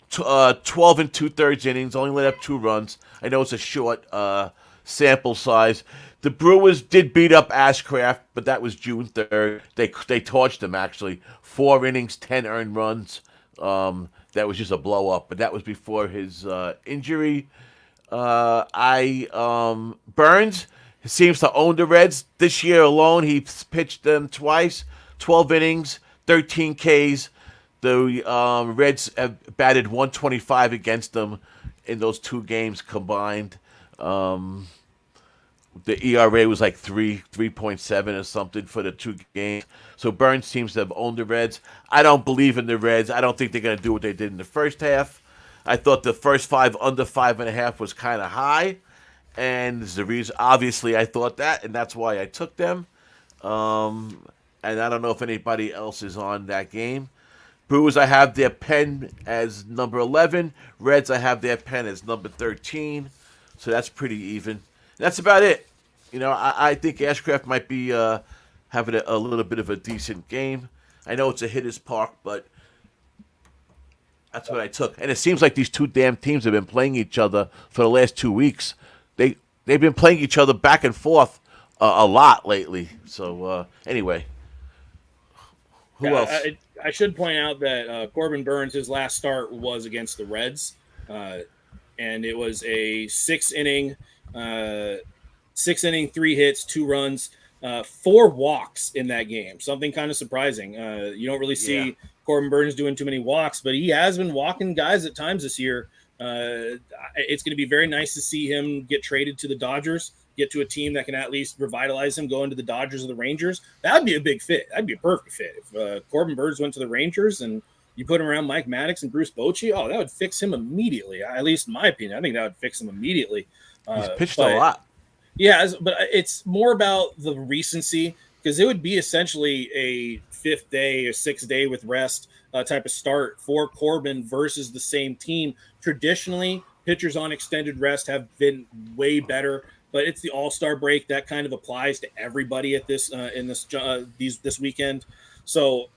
12 2/3 innings, only let up 2 runs. I know it's a short sample size. The Brewers did beat up Ashcraft, but that was June 3rd. They torched him actually. 4 innings, 10 earned runs. That was just a blow up, but that was before his injury. Burns seems to own the Reds this year alone. He pitched them twice, 12 innings, 13 Ks. The Reds have batted 125 against them in those 2 games combined. The ERA was like 3.7 or something for the 2 games. So Burns seems to have owned the Reds. I don't believe in the Reds. I don't think they're going to do what they did in the first half. I thought the first 5 under 5.5 was kind of high. And there's the reason, obviously, I thought that, and that's why I took them. And I don't know if anybody else is on that game. Brewers, I have their pen as number 11. Reds, I have their pen as number 13. So that's pretty even. That's about it. I think Ashcraft might be having a little bit of a decent game. I know it's a hitter's park, but that's what I took. And it seems like these 2 damn teams have been playing each other for the last 2 weeks. They've been playing each other back and forth a lot lately. So anyway, who else? I should point out that Corbin Burns, his last start was against the Reds, and it was a 6 inning, 3 hits, 2 runs, 4 walks in that game. Something kind of surprising. You don't really see Corbin Burns doing too many walks, but he has been walking guys at times this year. It's going to be very nice to see him get traded to the Dodgers, get to a team that can at least revitalize him, go into the Dodgers or the Rangers. That would be a big fit. That'd be a perfect fit. If Corbin Burns went to the Rangers and you put him around Mike Maddox and Bruce Bochy, that would fix him immediately. At least in my opinion, I think that would fix him immediately. He's pitched a lot. Yeah, but it's more about the recency, because it would be essentially a 5th day or 6th day with rest type of start for Corbin versus the same team. Traditionally, pitchers on extended rest have been way better, but it's the All-Star break that kind of applies to everybody at this this weekend. So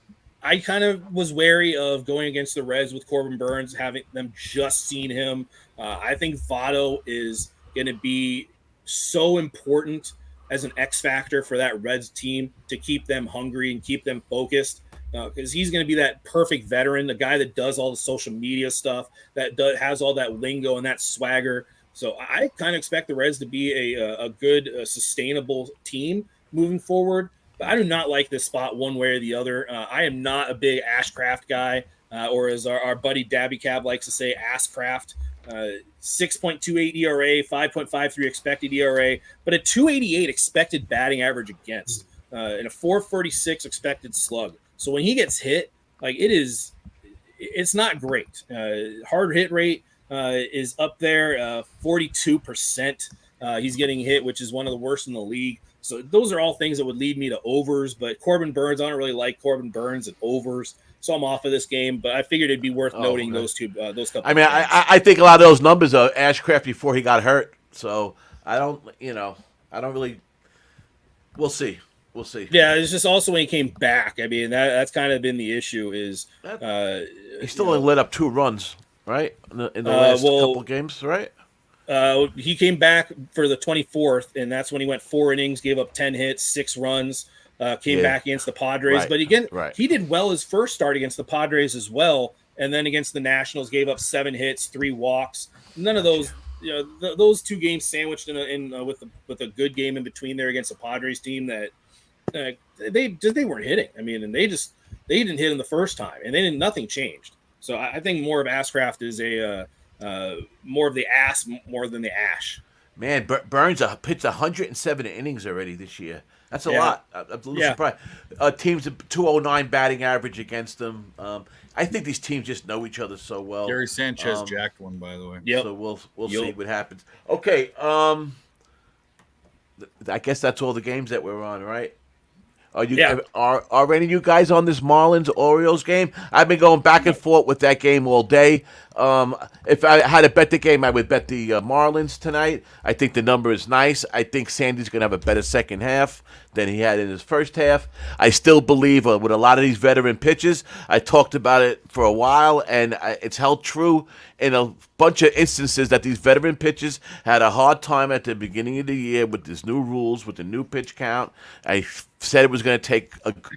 I kind of was wary of going against the Reds with Corbin Burns, having them just seen him. I think Votto is going to be so important as an X factor for that Reds team to keep them hungry and keep them focused, because he's going to be that perfect veteran, the guy that does all the social media stuff, that has all that lingo and that swagger. So I kind of expect the Reds to be a good, sustainable team moving forward. But I do not like this spot one way or the other. I am not a big Ashcraft guy, or as our buddy Dabby Cab likes to say, Ashcraft. 6.28 ERA, 5.53 expected ERA, but a 288 expected batting average against, and a 446 expected slug. So when he gets hit, like it's not great. Hard hit rate is up there, 42%. He's getting hit, which is one of the worst in the league. So those are all things that would lead me to overs. But Corbin Burns, I don't really like Corbin Burns and overs, so I'm off of this game. But I figured it'd be worth noting those couple. I mean, I think a lot of those numbers are Ashcraft before he got hurt. So I don't really. We'll see. Yeah, it's just also when he came back. I mean, that's kind of been the issue. Is he still only let up 2 runs, right? In the last couple games, right? He came back for the 24th, and that's when he went 4 innings, gave up 10 hits, 6 runs, came back against the Padres. Right. But again, he did well his first start against the Padres as well, and then against the Nationals, gave up 7 hits, 3 walks. None of those, those 2 games sandwiched with a good game in between there against the Padres team that they weren't hitting. I mean, and they didn't hit him the first time, and nothing changed. So I think more of Ashcraft is more of the ass more than the ash. Man, Burns pitched 107 innings already this year. That's a lot. I'm a little surprised. Teams 209 batting average against them. I think these teams just know each other so well. Gary Sanchez jacked one, by the way. Yep. So we'll see what happens. Okay. I guess that's all the games that we're on, right? Are any of you guys on this Marlins Orioles game? I've been going back and forth with that game all day. If I had to bet the game, I would bet the Marlins tonight. I think the number is nice. I think Sandy's going to have a better second half than he had in his first half. I still believe with a lot of these veteran pitches, I talked about it for a while, and it's held true in a bunch of instances that these veteran pitchers had a hard time at the beginning of the year with these new rules, with the new pitch count. I said it was going to take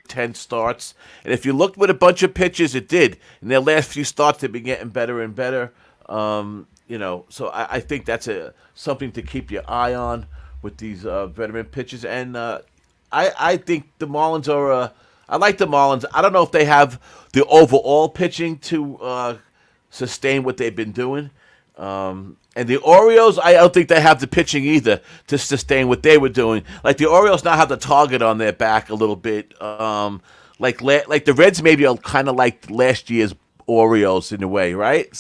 10 starts. And if you looked with a bunch of pitchers, it did. In their last few starts, they've been getting better and better. So I think that's something to keep your eye on with these veteran pitchers. And I think the Marlins are I like the Marlins. I don't know if they have the overall pitching to sustain what they've been doing. And the Orioles, I don't think they have the pitching either to sustain what they were doing. Like the Orioles now have the target on their back a little bit. Like the Reds maybe are kind of like last year's Orioles in a way, right?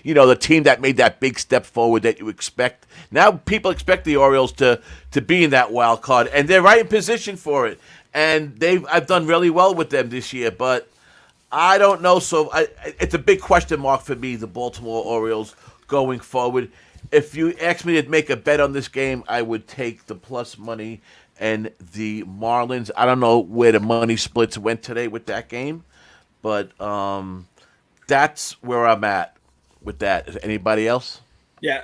The team that made that big step forward that you expect. Now people expect the Orioles to be in that wild card, and they're right in position for it. And I've done really well with them this year, but I don't know. So it's a big question mark for me, the Baltimore Orioles going forward. If you ask me to make a bet on this game, I would take the plus money and the Marlins. I don't know where the money splits went today with that game, but that's where I'm at with that. Anybody else? Yeah,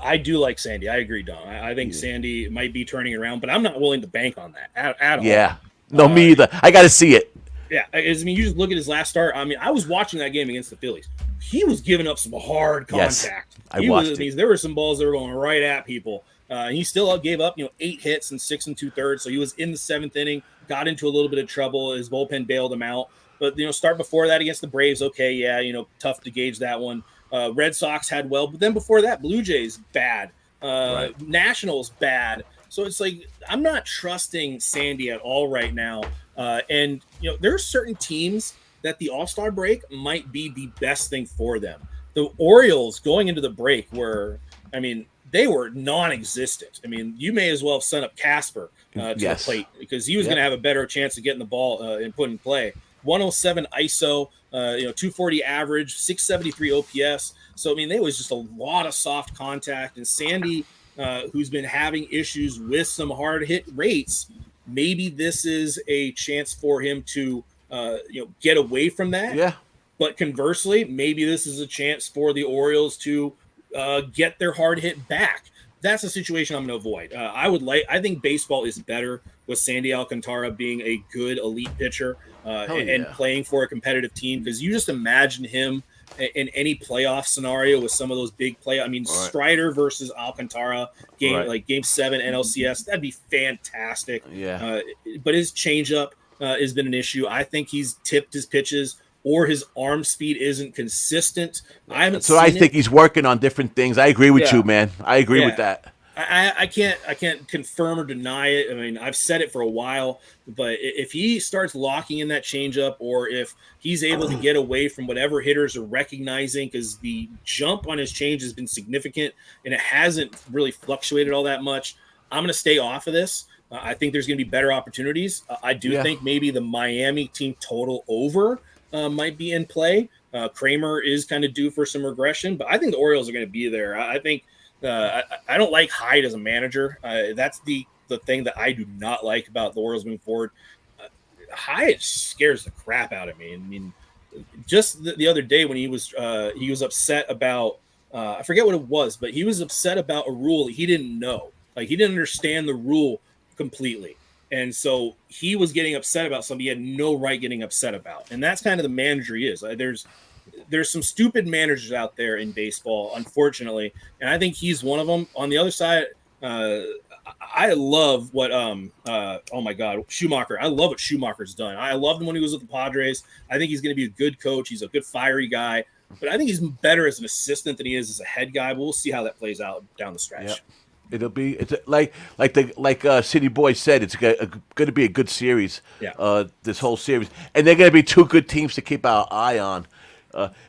I do like Sandy. I agree, Dom. I think Sandy might be turning around, but I'm not willing to bank on that at all. Yeah. No, me either. I got to see it. Yeah, you just look at his last start. I mean, I was watching that game against the Phillies. He was giving up some hard contact. Yes, I watched it. There were some balls that were going right at people. He still gave up, 8 hits and 6 2/3. So he was in the 7th inning, got into a little bit of trouble. His bullpen bailed him out. But start before that against the Braves, okay, yeah, tough to gauge that one. Red Sox had well, but then before that, Blue Jays bad, Nationals bad. So it's like I'm not trusting Sandy at all right now. And there are certain teams that the All-Star break might be the best thing for them. The Orioles going into the break they were non-existent. I mean, you may as well have sent up Casper to the plate because he was going to have a better chance of getting the ball and put in play. 107 ISO, 240 average, 673 OPS. So, there was just a lot of soft contact. And Sandy, who's been having issues with some hard hit rates, maybe this is a chance for him to, get away from that. Yeah. But conversely, maybe this is a chance for the Orioles to get their hard hit back. That's a situation I'm going to avoid. I think baseball is better with Sandy Alcantara being a good elite pitcher and playing for a competitive team, because you just imagine him in any playoff scenario with some of those big play. I mean, Strider versus Alcantara game 7 NLCS, that'd be fantastic. Yeah. But his changeup has been an issue. I think he's tipped his pitches, or his arm speed isn't consistent. I haven't. So I think he's working on different things. I agree with you, man. I agree with that. I can't confirm or deny it. I mean, I've said it for a while, but if he starts locking in that changeup, or if he's able to get away from whatever hitters are recognizing, because the jump on his change has been significant and it hasn't really fluctuated all that much, I'm going to stay off of this. I think there's going to be better opportunities. I do think maybe the Miami team total over might be in play. Kramer is kind of due for some regression, but I think the Orioles are going to be there. I think. I don't like Hyde as a manager. That's the thing that I do not like about the Orioles moving forward. Hyde scares the crap out of me. I mean, just the other day when he was upset about I forget what it was, but he was upset about a rule that he didn't know. Like, he didn't understand the rule completely, and so he was getting upset about something he had no right getting upset about. And that's kind of the manager he is. There's some stupid managers out there in baseball, unfortunately, and I think he's one of them. On the other side, I love what oh my God, Schumacher. I love what Schumacher's done. I loved him when he was with the Padres. I think he's going to be a good coach. He's a good fiery guy, but I think he's better as an assistant than he is as a head guy. But we'll see how that plays out down the stretch. Yep. It's like City Boy said, it's going to be a good series. Yeah. This whole series, and they're going to be two good teams to keep our eye on.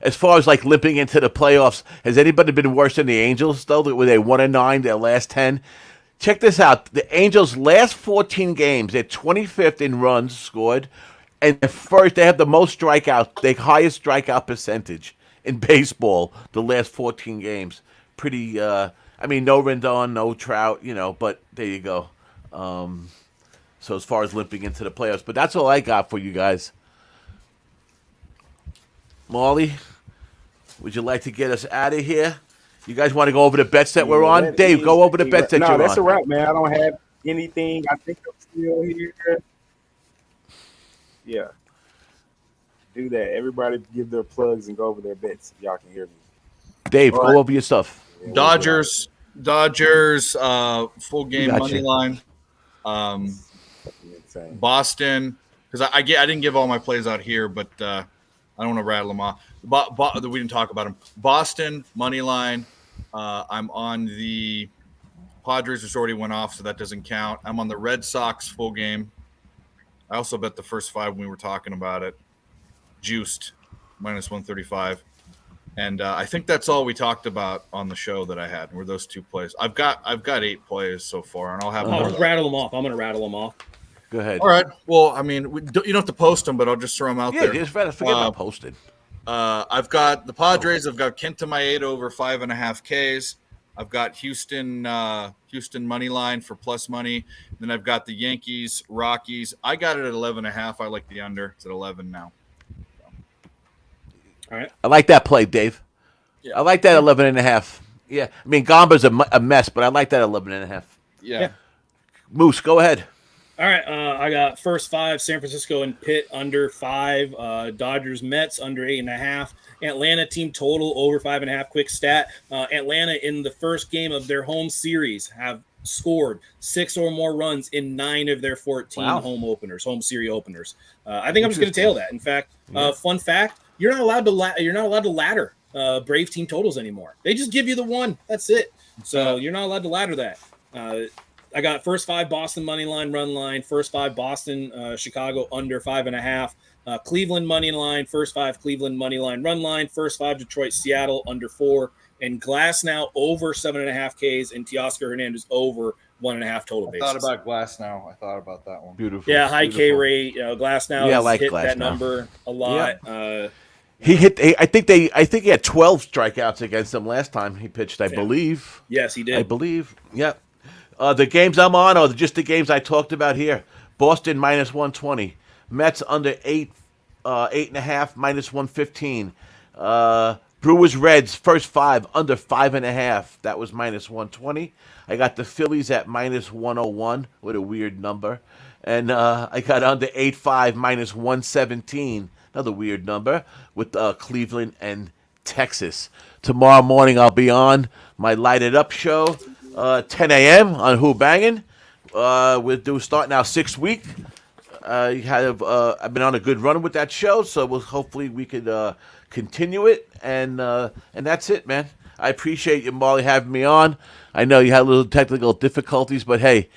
As far as like limping into the playoffs, has anybody been worse than the Angels though? Were they 1-9 their last 10? Check this out: the Angels' last 14 games, they're 25th in runs scored, and they have the most strikeouts, the highest strikeout percentage in baseball. The last 14 games, pretty. I mean, no Rendon, no Trout, but there you go. So as far as limping into the playoffs, but that's all I got for you guys. Marley, would you like to get us out of here? You guys want to go over the bets that we're on? Dave, go over the bets that you're on. No, that's a wrap, man. I don't have anything. I think I'm still here. Yeah. Do that. Everybody give their plugs and go over their bets if y'all can hear me. Dave, go over your stuff. Yeah, Dodgers, full game money line. Boston, because I didn't give all my plays out here, but I don't want to rattle them off. We didn't talk about them. Boston, money line. I'm on the Padres, which already went off, so that doesn't count. I'm on the Red Sox full game. I also bet the first 5 when we were talking about it. Juiced, -135. And I think that's all we talked about on the show that I had were those 2 plays. I've got 8 plays so far, and I'll have more. Rattle them off. I'm going to rattle them off. Go ahead. All right. Well, I mean, you don't have to post them, but I'll just throw them out there. Yeah, just forget about posted. I've got the Padres. I've got Kenta Maeda over 5.5 Ks. I've got Houston money line for plus money. Then I've got the Yankees, Rockies. I got it at 11.5. I like the under. It's at 11 now. All right. I like that play, Dave. Yeah. I like that 11.5. Yeah. I mean, Gamba's a mess, but I like that 11.5. Yeah. Moose, go ahead. All right, I got first 5, San Francisco and Pitt under 5, Dodgers, Mets under 8.5, Atlanta team total over 5.5. Quick stat: Atlanta in the first game of their home series have scored 6 or more runs in 9 of their 14 home series openers. I think I'm just going to tail that. In fact, fun fact: you're not allowed to ladder Brave team totals anymore. They just give you the one. That's it. So you're not allowed to ladder that. I got first 5 Boston money line run line, first 5 Boston Chicago under 5.5, Cleveland money line, first 5 Cleveland money line run line, first 5 Detroit Seattle under 4, and Glass now over 7.5 Ks, and Teoscar Hernandez over 1.5 total bases. I thought about Glass now. I thought about that one. Beautiful. Yeah, high K rate. Glass now has hit that number a lot. Yeah. He hit. I think he had 12 strikeouts against them last time he pitched. I believe. Yes, he did. I believe. Yep. The games I'm on are just the games I talked about here. Boston -120, Mets under 8.5 -115. Brewers Reds first 5 under 5.5. That was -120. I got the Phillies at -101 with a weird number, and I got under 8.5 -117. Another weird number with Cleveland and Texas. Tomorrow morning I'll be on my Light It Up show, 10 a.m. on Who Bangin'. We're starting our 6th week. I've been on a good run with that show, so hopefully we could continue it, and that's it, man. I appreciate you, Marley, having me on. I know you had a little technical difficulties, but hey,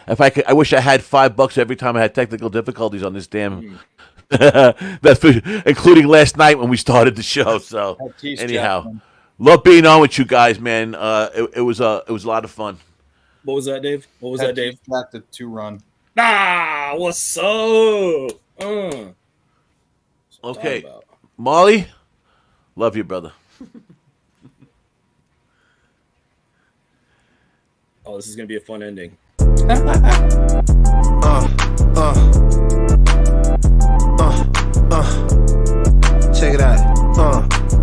I wish I had $5 every time I had technical difficulties on this damn. That's including last night when we started the show. So anyhow, love being on with you guys, man. It was a lot of fun. What was that, Dave? What was that, Dave? Got the 2-run. Ah, what's up? Okay, Molly, love you, brother. Oh, this is gonna be a fun ending. Check it out.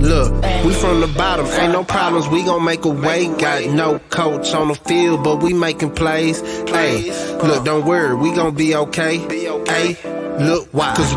Look, we from the bottom, ain't no problems, we gon' make a way. Got no coach on the field, but we making plays. Hey, look, don't worry, we gon' be okay. Hey, look, why? 'Cause